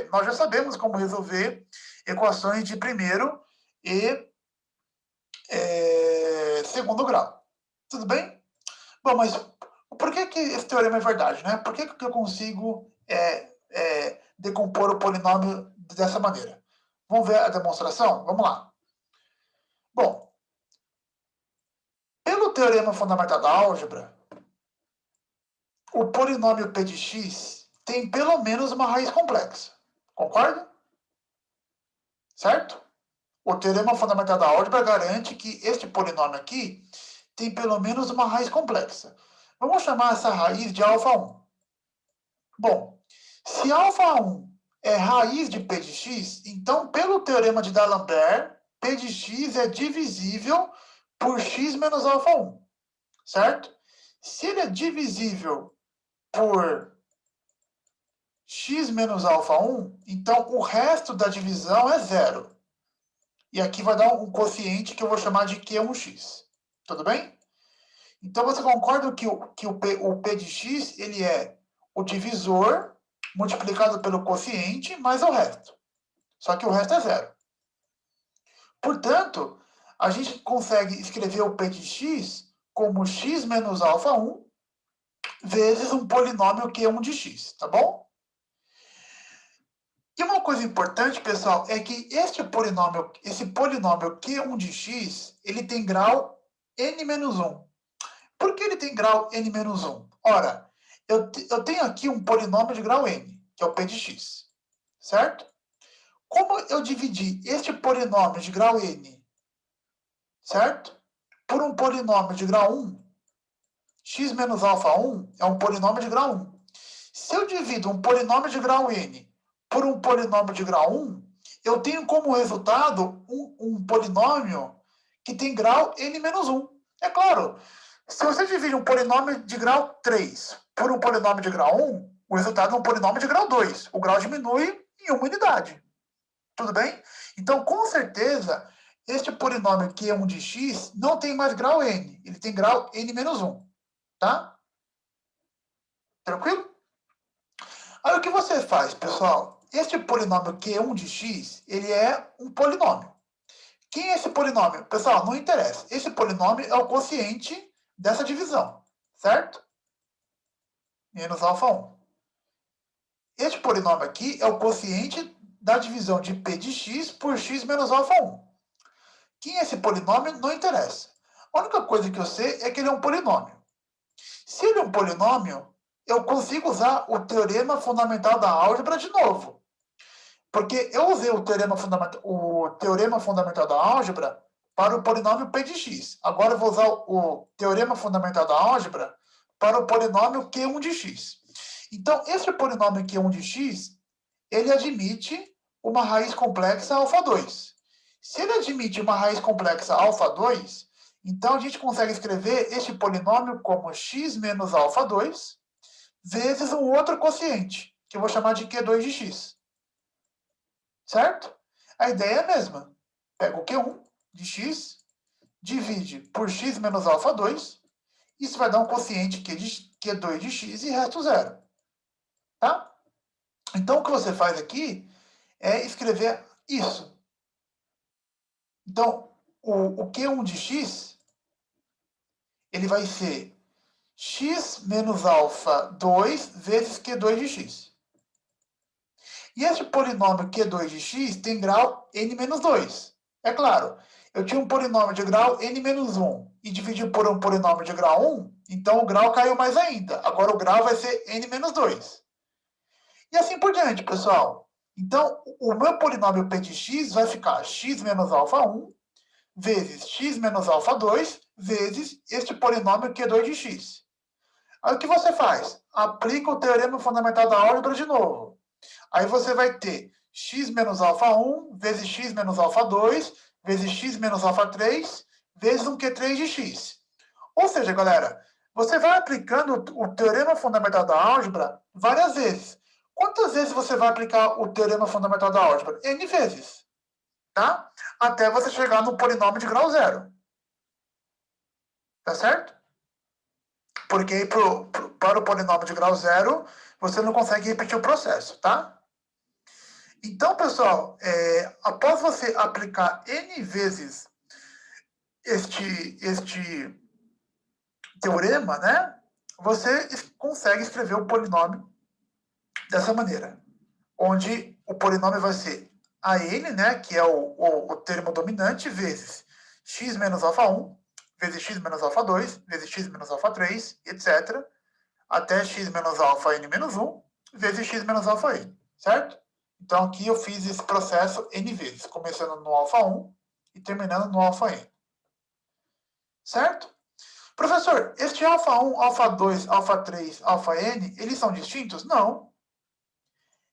nós já sabemos como resolver equações de primeiro e segundo grau. Tudo bem? Bom, mas por que esse teorema é verdade, né? Por que eu consigo decompor o polinômio dessa maneira? Vamos ver a demonstração? Vamos lá. Bom, pelo teorema fundamental da álgebra, o polinômio p de x tem pelo menos uma raiz complexa. Concorda? Certo? O teorema fundamental da álgebra garante que este polinômio aqui tem pelo menos uma raiz complexa. Vamos chamar essa raiz de α1. Bom, se α1 é raiz de p de x, então, pelo teorema de D'Alembert, p de x é divisível por x menos α1, certo? Se ele é divisível por x menos α1, então o resto da divisão é zero. E aqui vai dar um quociente que eu vou chamar de Q1x. Tudo bem? Então, você concorda que o P de x ele é o divisor multiplicado pelo quociente mais o resto. Só que o resto é zero. Portanto, a gente consegue escrever o P de x como x menos α1 vezes um polinômio Q1 de x, tá bom? E uma coisa importante, pessoal, é que esse polinômio Q1 de x, ele tem grau n-1. Por que ele tem grau n-1? Ora, eu tenho aqui um polinômio de grau n, que é o p de x, certo? Como eu dividi este polinômio de grau n, certo? Por um polinômio de grau 1, x menos α1 é um polinômio de grau 1. Se eu divido um polinômio de grau n por um polinômio de grau 1, eu tenho como resultado um polinômio que tem grau n-1. É claro, se você divide um polinômio de grau 3 por um polinômio de grau 1, o resultado é um polinômio de grau 2. O grau diminui em uma unidade. Tudo bem? Então, com certeza, este polinômio Q1 de x não tem mais grau n. Ele tem grau n-1. Tá? Tranquilo? Aí o que você faz, pessoal? Este polinômio Q1 de x, ele é um polinômio. Quem é esse polinômio? Pessoal, não interessa. Esse polinômio é o quociente dessa divisão, certo? Menos α1. Este polinômio aqui é o quociente da divisão de p de x por x menos α1. Quem é esse polinômio não interessa. A única coisa que eu sei é que ele é um polinômio. Se ele é um polinômio, eu consigo usar o teorema fundamental da álgebra de novo. Porque eu usei o teorema fundamental da álgebra para o polinômio p de x. Agora eu vou usar o teorema fundamental da álgebra para o polinômio Q1 de x. Então, esse polinômio Q1 de x, ele admite uma raiz complexa α2. Se ele admite uma raiz complexa α2, então a gente consegue escrever este polinômio como x menos α2 vezes um outro quociente, que eu vou chamar de Q2 de x. Certo? A ideia é a mesma. Pega o Q1 de x, divide por x menos α2, isso vai dar um quociente Q2 de x e resto zero. Tá? Então, o que você faz aqui é escrever isso. Então, o Q1 de x, ele vai ser x menos α2 vezes Q2 de x. E este polinômio Q2 de x tem grau n menos 2. É claro, eu tinha um polinômio de grau n menos 1 e dividi por um polinômio de grau 1, então o grau caiu mais ainda. Agora o grau vai ser n menos 2. E assim por diante, pessoal. Então, o meu polinômio p de x vai ficar x menos alfa 1 vezes x menos alfa 2 vezes este polinômio Q2 de x. Aí o que você faz? Aplica o teorema fundamental da álgebra de novo. Aí você vai ter x menos alfa 1 vezes x menos alfa 2 vezes x menos alfa 3 vezes um Q3 de x. Ou seja, galera, você vai aplicando o teorema fundamental da álgebra várias vezes. Quantas vezes você vai aplicar o teorema fundamental da álgebra? N vezes, tá? Até você chegar no polinômio de grau zero. Tá certo? Porque para o polinômio de grau zero, você não consegue repetir o processo, tá? Então, pessoal, após você aplicar N vezes este teorema, né? Você consegue escrever o polinômio dessa maneira, onde o polinômio vai ser a n, né, que é o termo dominante, vezes x menos alfa 1, vezes x menos alfa 2, vezes x menos alfa 3, etc., até x menos alfa n menos 1, vezes x menos alfa n, certo? Então, aqui eu fiz esse processo n vezes, começando no alfa 1 e terminando no alfa n. Certo? Professor, este alfa 1, alfa 2, alfa 3, alfa n, eles são distintos? Não.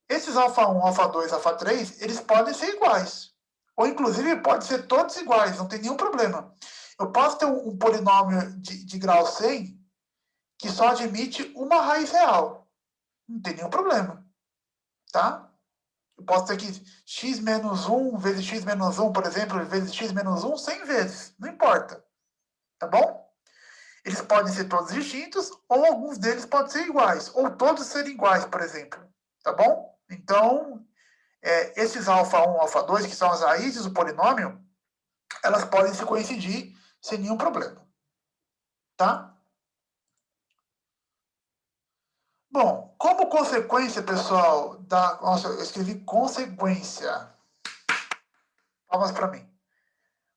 Esses alfa 1, alfa 2, alfa 3, eles podem ser iguais. Ou, inclusive, pode ser todos iguais, não tem nenhum problema. Eu posso ter um polinômio de grau 100 que só admite uma raiz real. Não tem nenhum problema. Tá? Eu posso ter aqui x menos 1 vezes x menos 1, por exemplo, vezes x menos 1, 100 vezes. Não importa. Tá bom? Eles podem ser todos distintos, ou alguns deles podem ser iguais, ou todos serem iguais, por exemplo. Tá bom? Então, esses alfa 1, alfa 2, que são as raízes do polinômio, elas podem se coincidir sem nenhum problema. Tá? Bom, como consequência, pessoal, Nossa, eu escrevi consequência. Palmas para mim.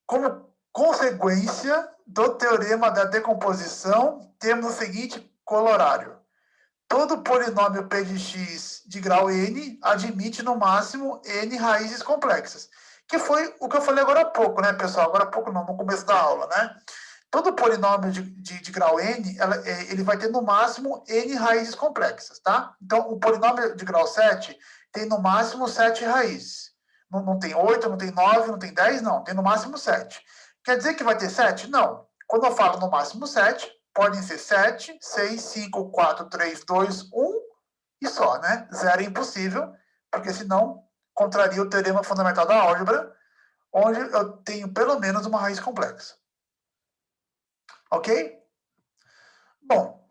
Como consequência do teorema da decomposição, temos o seguinte colorário. Todo polinômio p de x de grau n admite no máximo n raízes complexas. Que foi o que eu falei agora há pouco, né, pessoal? Agora há pouco não, no começo da aula, né? Todo polinômio de grau n, ele vai ter no máximo n raízes complexas, tá? Então, o polinômio de grau 7 tem no máximo 7 raízes. Não tem 8, não tem 9, não tem 10, não. Tem no máximo 7. Quer dizer que vai ter 7? Não. Quando eu falo no máximo 7, podem ser 7, 6, 5, 4, 3, 2, 1 e só, né? Zero é impossível, porque senão contraria o teorema fundamental da álgebra, onde eu tenho pelo menos uma raiz complexa. Ok? Bom,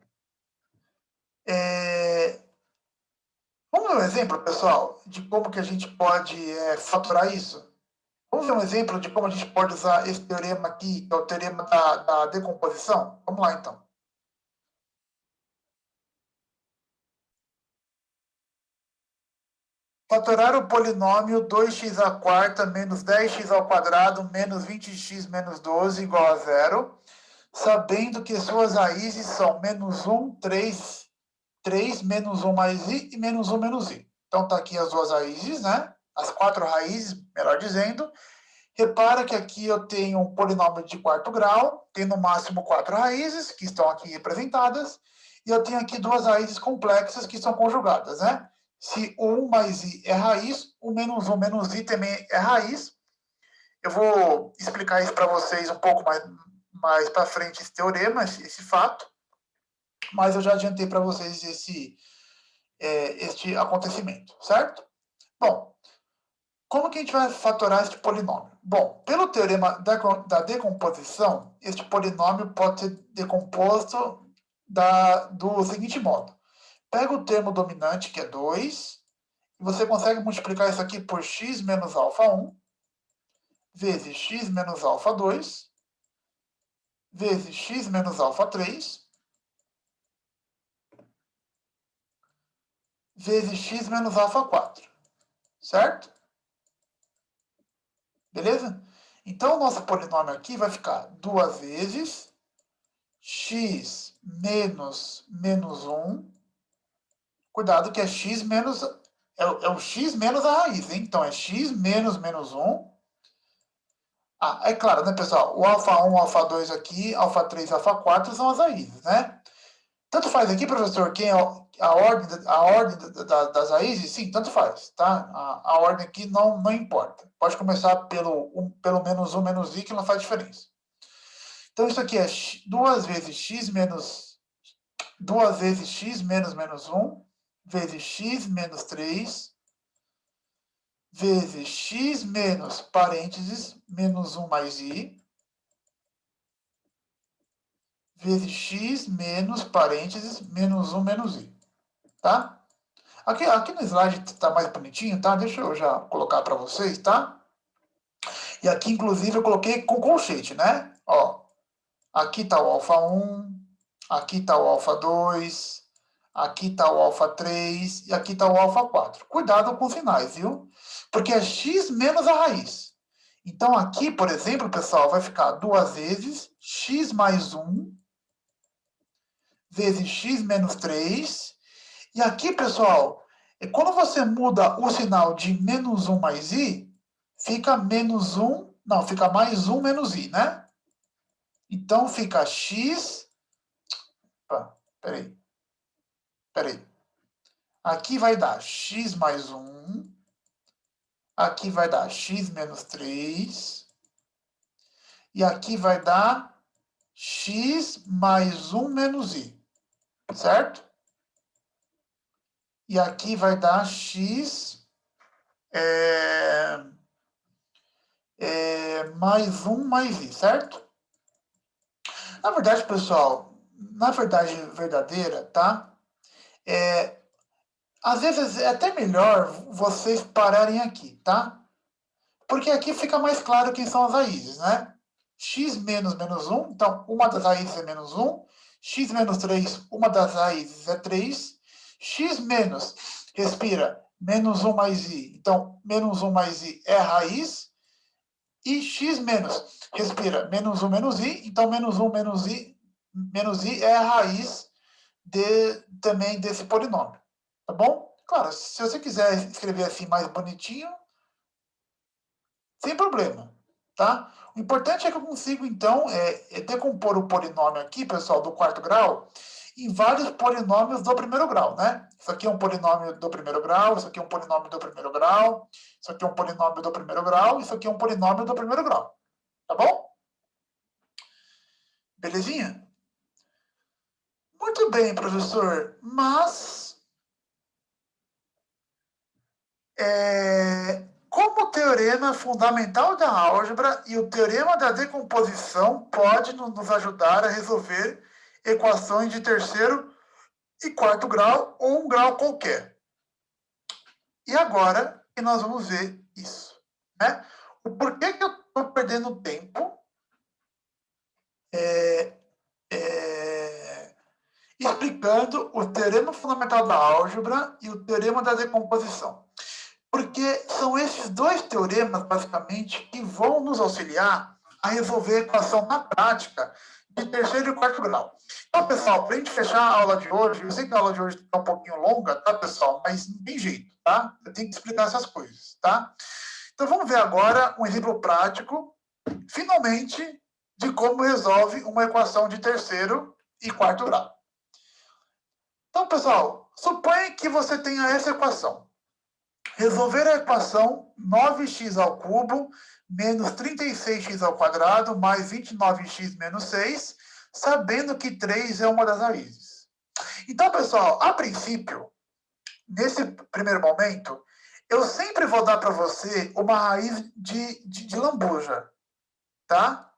vamos ver um exemplo, pessoal, de como que a gente pode faturar isso? Vamos ver um exemplo de como a gente pode usar esse teorema aqui, que é o teorema da decomposição? Vamos lá, então. Fatorar o polinômio 2x² menos 10x² menos 20x menos 12 igual a zero, sabendo que suas raízes são menos 1, 3, 3, menos 1 mais i e menos 1 menos i. Então, tá aqui as duas raízes, né? As 4 raízes, melhor dizendo. Repara que aqui eu tenho um polinômio de quarto grau, tem no máximo 4 raízes, que estão aqui representadas, e eu tenho aqui duas raízes complexas que são conjugadas, né? Se o 1 mais i é raiz, o menos 1 menos i também é raiz. Eu vou explicar isso para vocês um pouco mais para frente, esse teorema, esse fato, mas eu já adiantei para vocês este acontecimento, certo? Bom, como que a gente vai fatorar este polinômio? Bom, pelo teorema da decomposição, este polinômio pode ser decomposto do seguinte modo. Pega o termo dominante, que é 2, e você consegue multiplicar isso aqui por x menos alfa 1, vezes x menos alfa 2, vezes x menos alfa 3, vezes x menos alfa 4. certo? Beleza? Então, o nosso polinômio aqui vai ficar 2 vezes x menos 1. Cuidado que é x menos... É o x menos a raiz, hein? Então, é x menos 1. Ah, é claro, né, pessoal? O alfa 1, alfa 2 aqui, alfa 3, alfa 4 são as raízes, né? Tanto faz aqui, professor, quem é a ordem das raízes? Sim, tanto faz, tá? A ordem aqui não importa. Pode começar pelo menos 1 menos i, que não faz diferença. Então, isso aqui é 2 vezes x menos 1 vezes x menos 3 vezes x menos parênteses menos 1 mais i vezes x menos parênteses menos 1 menos i, tá? Aqui no slide está mais bonitinho, tá? Deixa eu já colocar para vocês, tá? E aqui, inclusive, eu coloquei com colchete, né? Ó, aqui está o alfa 1, aqui está o alfa 2, aqui está o alfa 3 e aqui está o alfa 4. Cuidado com os sinais, viu? Porque é x menos a raiz. Então, aqui, por exemplo, pessoal, vai ficar 2 vezes x mais 1 vezes x menos 3. E aqui, pessoal, quando você muda o sinal de menos 1 mais i, fica menos 1, não, fica mais 1 menos i, né? Então, fica x... Opa, peraí. Aqui vai dar x mais 1. Aqui vai dar x menos 3. E aqui vai dar x mais 1 menos i. Certo? E aqui vai dar x mais 1 mais i, certo? Na verdade, pessoal, na verdade verdadeira, tá? Às vezes é até melhor vocês pararem aqui, tá? Porque aqui fica mais claro quem são as raízes, né? X menos menos 1, então uma das raízes é menos 1. X menos 3, uma das raízes é 3. X menos, respira, menos 1 mais i. Então, menos 1 mais i é a raiz. E x menos, respira, menos 1 menos i. Então, menos 1 menos i é a raiz também desse polinômio. Tá bom? Claro, se você quiser escrever assim mais bonitinho, sem problema, tá? O importante é que eu consigo, então, decompor o polinômio aqui, pessoal, do quarto grau, em vários polinômios do primeiro grau, né? Isso aqui é um polinômio do primeiro grau, isso aqui é um polinômio do primeiro grau, isso aqui é um polinômio do primeiro grau, isso aqui é um polinômio do primeiro grau. Tá bom? Belezinha? Muito bem, professor, mas... como o teorema fundamental da álgebra e o teorema da decomposição pode nos ajudar a resolver equações de terceiro e quarto grau ou um grau qualquer. E agora que nós vamos ver isso, né? O porquê que eu estou perdendo tempo explicando o teorema fundamental da álgebra e o teorema da decomposição. Porque são esses dois teoremas, basicamente, que vão nos auxiliar a resolver a equação na prática de terceiro e quarto grau. Então, pessoal, para a gente fechar a aula de hoje, eu sei que a aula de hoje está um pouquinho longa, tá, pessoal? Mas não tem jeito, tá? Eu tenho que explicar essas coisas, tá? Então, vamos ver agora um exemplo prático, finalmente, de como resolve uma equação de terceiro e quarto grau. Então, pessoal, suponha que você tenha essa equação. Resolver a equação 9x ao cubo menos 36x ao quadrado mais 29x menos 6, sabendo que 3 é uma das raízes. Então, pessoal, a princípio, nesse primeiro momento, eu sempre vou dar para você uma raiz de lambuja, tá?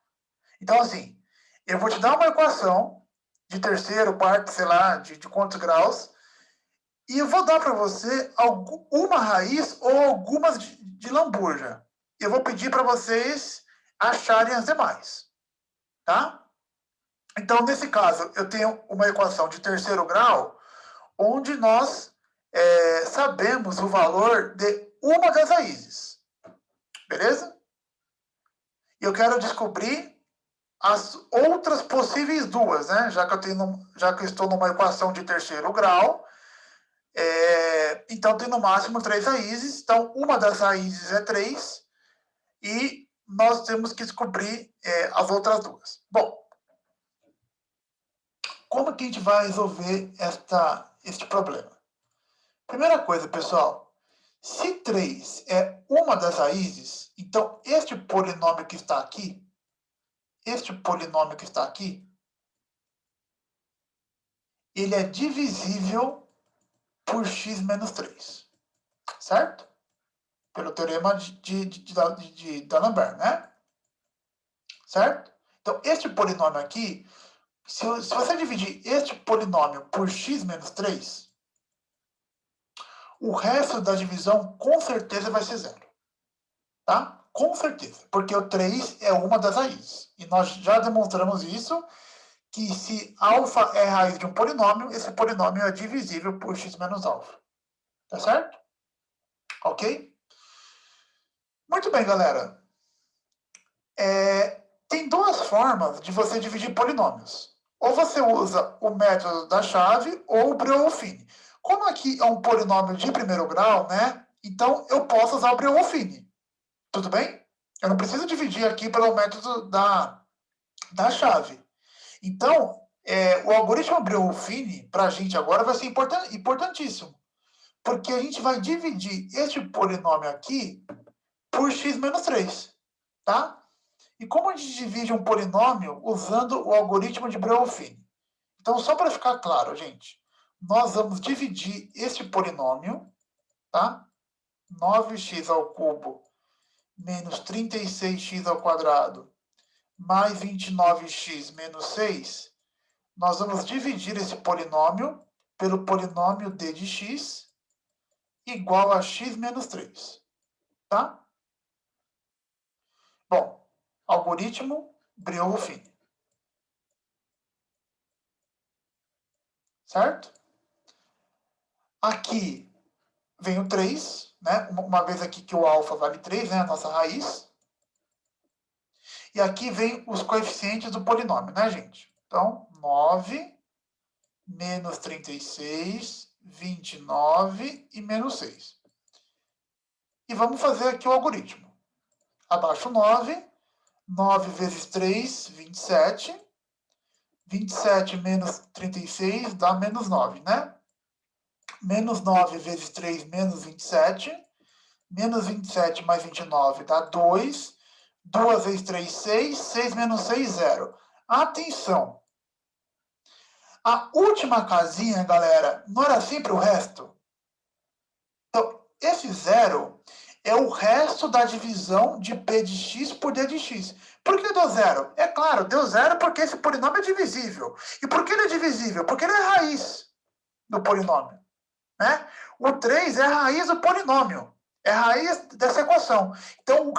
Então, assim, eu vou te dar uma equação de terceiro, quarto, sei lá, de quantos graus, e eu vou dar para você uma raiz ou algumas de lambuja. Eu vou pedir para vocês acharem as demais, tá? Então, nesse caso, eu tenho uma equação de terceiro grau, onde nós sabemos o valor de uma das raízes. Beleza? E eu quero descobrir as outras possíveis duas, né? Já que eu estou numa equação de terceiro grau, então tem no máximo 3 raízes. Então, uma das raízes é 3 e nós temos que descobrir as outras duas. Bom, como que a gente vai resolver este problema? Primeira coisa, pessoal, se 3 é uma das raízes, então este polinômio que está aqui, ele é divisível por x menos 3, certo? Pelo teorema de D'Alembert, né? Certo? Então, este polinômio aqui, se você dividir este polinômio por x menos 3, o resto da divisão com certeza vai ser zero. Tá? Com certeza. Porque o 3 é uma das raízes. E nós já demonstramos isso, que se alfa é raiz de um polinômio, esse polinômio é divisível por x menos alfa. Tá certo? Ok? Muito bem, galera. Tem duas formas de você dividir polinômios. Ou você usa o método da chave ou o Breuil-Fini. Como aqui é um polinômio de primeiro grau, né? Então eu posso usar o Breuil-Fini. Tudo bem? Eu não preciso dividir aqui pelo método da chave. Então, o algoritmo Breuil-Fini, para a gente agora, vai ser importantíssimo. Porque a gente vai dividir este polinômio aqui por x menos 3. Tá? E como a gente divide um polinômio usando o algoritmo de Breuil-Fini? Então, só para ficar claro, gente, nós vamos dividir este polinômio, tá? 9x ao cubo menos 36x ao quadrado mais 29x menos 6. Nós vamos dividir esse polinômio pelo polinômio d de x igual a x menos 3. Tá? Bom, algoritmo Breuil-Fini. Certo? Aqui vem o 3, né? Uma vez aqui que o alfa vale 3, né? A nossa raiz. E aqui vem os coeficientes do polinômio, né, gente? Então, 9, menos 36, 29 e menos 6. E vamos fazer aqui o algoritmo. Abaixo 9, 9 vezes 3, 27. 27 menos 36 dá menos 9, né? Menos 9 vezes 3, menos 27. Menos 27 mais 29 dá 2. 2 vezes 3, 6. 6 menos 6, 0. Atenção! A última casinha, galera, não era sempre o resto? Então, esse 0 é o resto da divisão de P de x por D de x. Por que deu 0? É claro, deu 0 porque esse polinômio é divisível. E por que ele é divisível? Porque ele é raiz do polinômio. Né? O 3 é a raiz do polinômio. É a raiz dessa equação. Então, o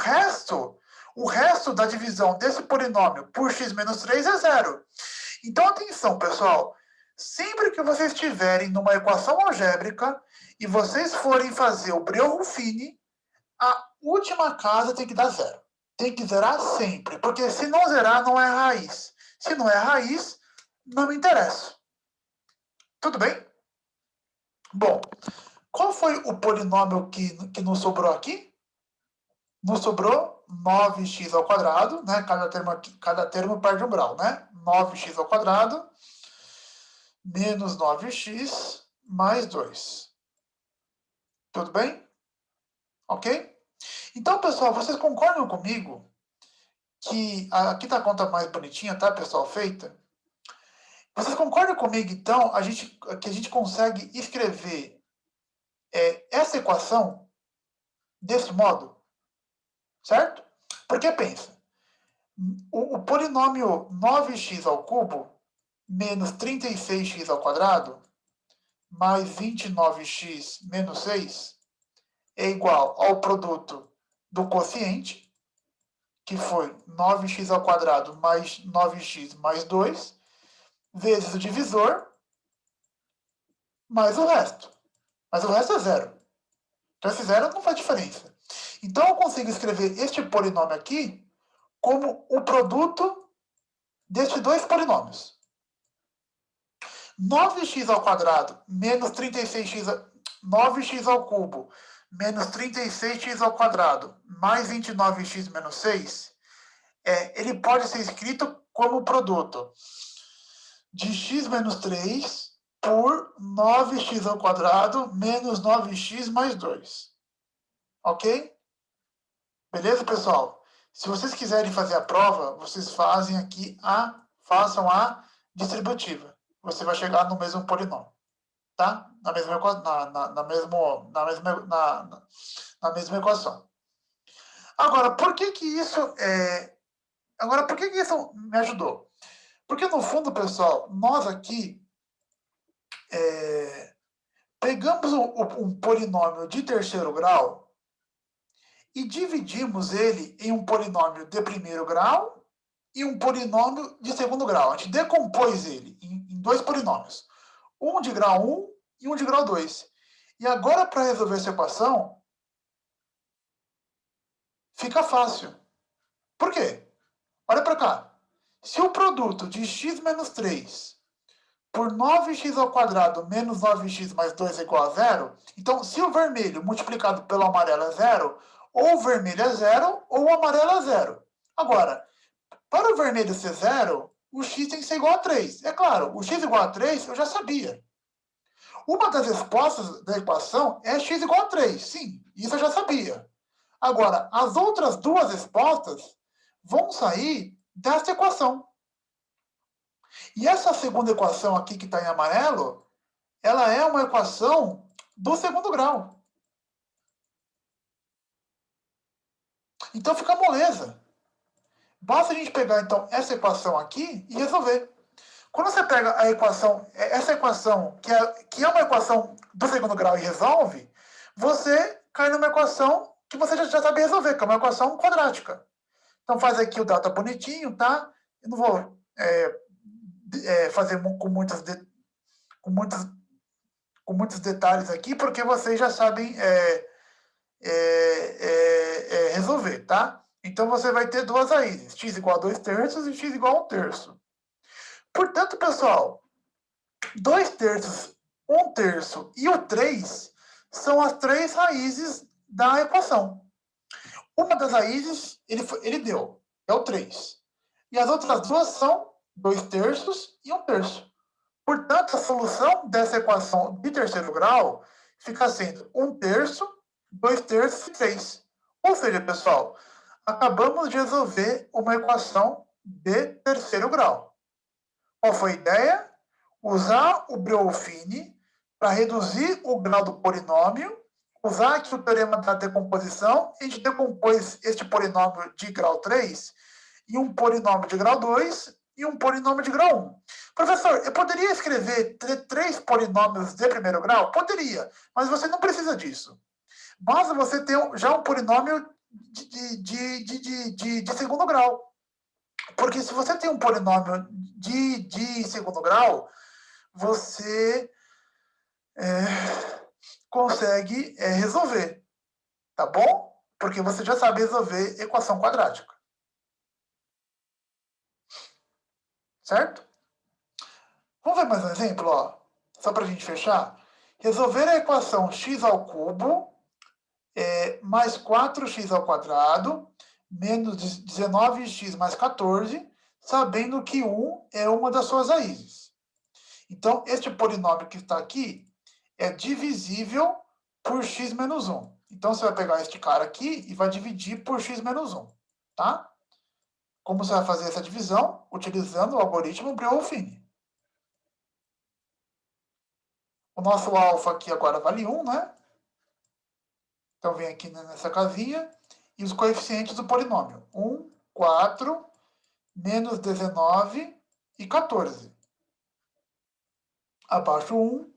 resto da divisão desse polinômio por x menos 3 é 0. Então, atenção, pessoal. Sempre que vocês estiverem numa equação algébrica e vocês forem fazer o Breuil-Fini, a última casa tem que dar 0. Tem que zerar sempre, porque se não zerar, não é raiz. Se não é raiz, não me interessa. Tudo bem? Bom, qual foi o polinômio que nos sobrou aqui? Nos sobrou 9x ao quadrado, né? Cada termo perde um grau, né? 9x ao quadrado menos 9x mais 2. Tudo bem? Ok? Então, pessoal, vocês concordam comigo que aqui está a conta mais bonitinha, tá, pessoal, feita? Vocês concordam comigo, então, que a gente consegue escrever essa equação desse modo? Certo? Porque pensa, o polinômio 9x ao cubo menos 36x ao quadrado mais 29x menos 6 é igual ao produto do quociente, que foi 9x ao quadrado mais 9x mais 2, vezes o divisor, mais o resto. Mas o resto é zero. então esse zero não faz diferença. Então eu consigo escrever este polinômio aqui como o produto destes dois polinômios. 9x ao quadrado menos 36x, 9x ao cubo menos 36x ao quadrado mais 29x menos 6, ele pode ser escrito como produto de x menos 3 por 9x ao quadrado menos 9x mais 2. Ok? Beleza, pessoal? Se vocês quiserem fazer a prova, vocês façam a distributiva. Você vai chegar no mesmo polinômio, tá? Na mesma equação. Agora, por que isso me ajudou? Porque, no fundo, pessoal, nós aqui pegamos um polinômio de terceiro grau e dividimos ele em um polinômio de primeiro grau e um polinômio de segundo grau. A gente decompôs ele em dois polinômios. Um de grau 1 e um de grau 2. E agora, para resolver essa equação, fica fácil. Por quê? Olha para cá. Se o produto de x menos 3 por 9x ao quadrado menos 9x mais 2 é igual a zero, então, se o vermelho multiplicado pelo amarelo é zero, ou o vermelho é zero, ou o amarelo é zero. Agora, para o vermelho ser zero, o x tem que ser igual a 3. É claro, o x igual a 3 eu já sabia. Uma das respostas da equação é x igual a 3. Sim, isso eu já sabia. Agora, as outras duas respostas vão sair desta equação. E essa segunda equação aqui que está em amarelo, ela é uma equação do segundo grau. Então fica moleza. Basta a gente pegar, então, essa equação aqui e resolver. Quando você pega a equação, essa equação, que é uma equação do segundo grau e resolve, você cai numa equação que você já sabe resolver, que é uma equação quadrática. Então faz aqui o data bonitinho, tá? Eu não vou fazer com muitos detalhes aqui, porque vocês já sabem resolver, tá? Então você vai ter duas raízes, x igual a 2/3 e x igual a 1/3. Portanto, pessoal, 2/3, 1/3 e o 3 são as três raízes da equação. Uma das raízes ele deu, é o 3. E as outras duas são 2/3 e 1/3. Portanto, a solução dessa equação de terceiro grau fica sendo 1/3, 2/3 e 3. Ou seja, pessoal, acabamos de resolver uma equação de terceiro grau. Qual foi a ideia? Usar o Breuil-Fini para reduzir o grau do polinômio, usar aqui o teorema da decomposição, a gente decompôs este polinômio de grau 3 em um polinômio de grau 2 e um polinômio de grau 1. Professor, eu poderia escrever três polinômios de primeiro grau? Poderia, mas você não precisa disso. Basta você ter já um polinômio de segundo grau. Porque se você tem um polinômio de segundo grau, você consegue resolver, tá bom? Porque você já sabe resolver equação quadrática. Certo? Vamos ver mais um exemplo, ó. Só para a gente fechar. Resolver a equação x ao cubo mais 4x ao quadrado menos 19x mais 14, sabendo que 1 é uma das suas raízes. Então, este polinômio que está aqui é divisível por x menos 1. Então, você vai pegar este cara aqui e vai dividir por x menos 1. Tá? Como você vai fazer essa divisão? Utilizando o algoritmo Breuil-Fini. O nosso alfa aqui agora vale 1, né? Então, vem aqui nessa casinha. E os coeficientes do polinômio. 1, 4, menos 19 e 14. Abaixo 1.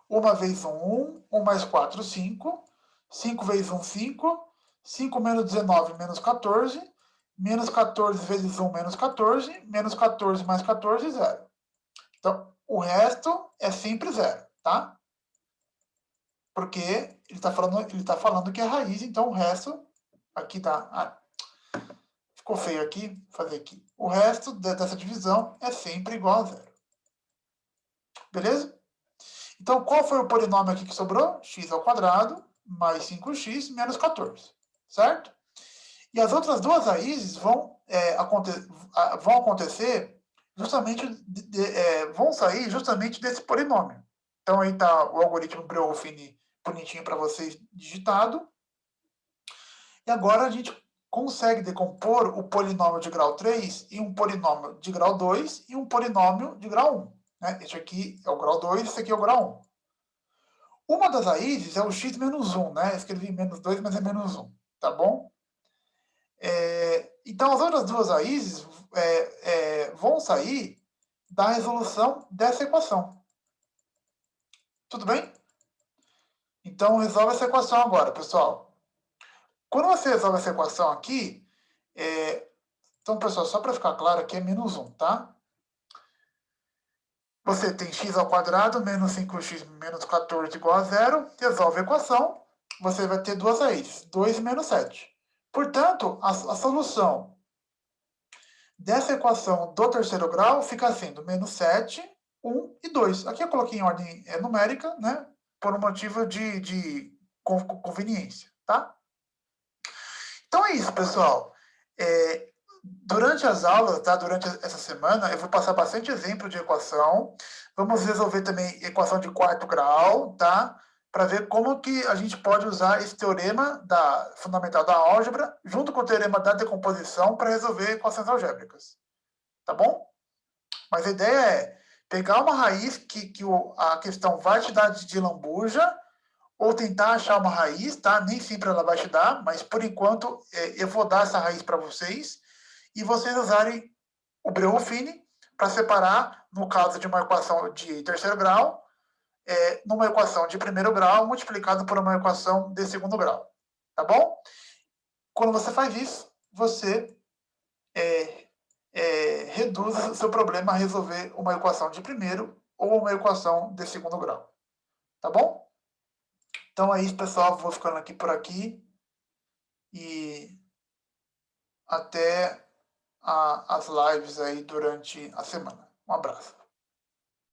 1 vezes 1, 1 mais 4, 5. 5 vezes 1, 5. 5 menos 19, menos 14. Menos 14 vezes 1, menos 14. Menos 14 mais 14, 0. Então, o resto é sempre 0, tá? porque ele tá falando que é raiz, então o resto, aqui tá, ficou feio aqui, vou fazer aqui. O resto dessa divisão é sempre igual a zero. Beleza? Então, qual foi o polinômio aqui que sobrou? X ao quadrado mais 5x menos 14, certo? E as outras duas raízes vão acontecer justamente, vão sair justamente desse polinômio. Então, aí está o algoritmo Breuil-Fini bonitinho para vocês digitado. E agora a gente consegue decompor o polinômio de grau 3 em um polinômio de grau 2 e um polinômio de grau 1. Né? Este aqui é o grau 2, esse aqui é o grau 1. Uma das raízes é o x menos 1, né? Escrevi menos 2, mas é menos 1, tá bom? Então, as outras duas raízes vão sair da resolução dessa equação. Tudo bem? Então, resolve essa equação agora, pessoal. Quando você resolve essa equação aqui, então, pessoal, só para ficar claro, aqui é menos 1, tá? Você tem x ao quadrado menos 5x menos 14 igual a zero. Resolve a equação. Você vai ter duas raízes, 2 menos 7. Portanto, a solução dessa equação do terceiro grau fica sendo menos 7, 1 e 2. Aqui eu coloquei em ordem numérica, né? Por um motivo de conveniência, tá? Então é isso, pessoal. Durante as aulas, tá? Durante essa semana, eu vou passar bastante exemplo de equação. Vamos resolver também equação de quarto grau, tá? Para ver como que a gente pode usar esse teorema fundamental da álgebra junto com o teorema da decomposição para resolver equações algébricas. Tá bom? Mas a ideia é pegar uma raiz que a questão vai te dar de lambuja, ou tentar achar uma raiz, tá? Nem sempre ela vai te dar, mas por enquanto eu vou dar essa raiz para vocês e vocês usarem o Breuil-Fini para separar, no caso de uma equação de terceiro grau, numa equação de primeiro grau multiplicado por uma equação de segundo grau. Tá bom? Quando você faz isso, você reduz o seu problema a resolver uma equação de primeiro ou uma equação de segundo grau. Tá bom? Então é isso, pessoal. Vou ficando aqui por aqui. E até as lives aí durante a semana. Um abraço.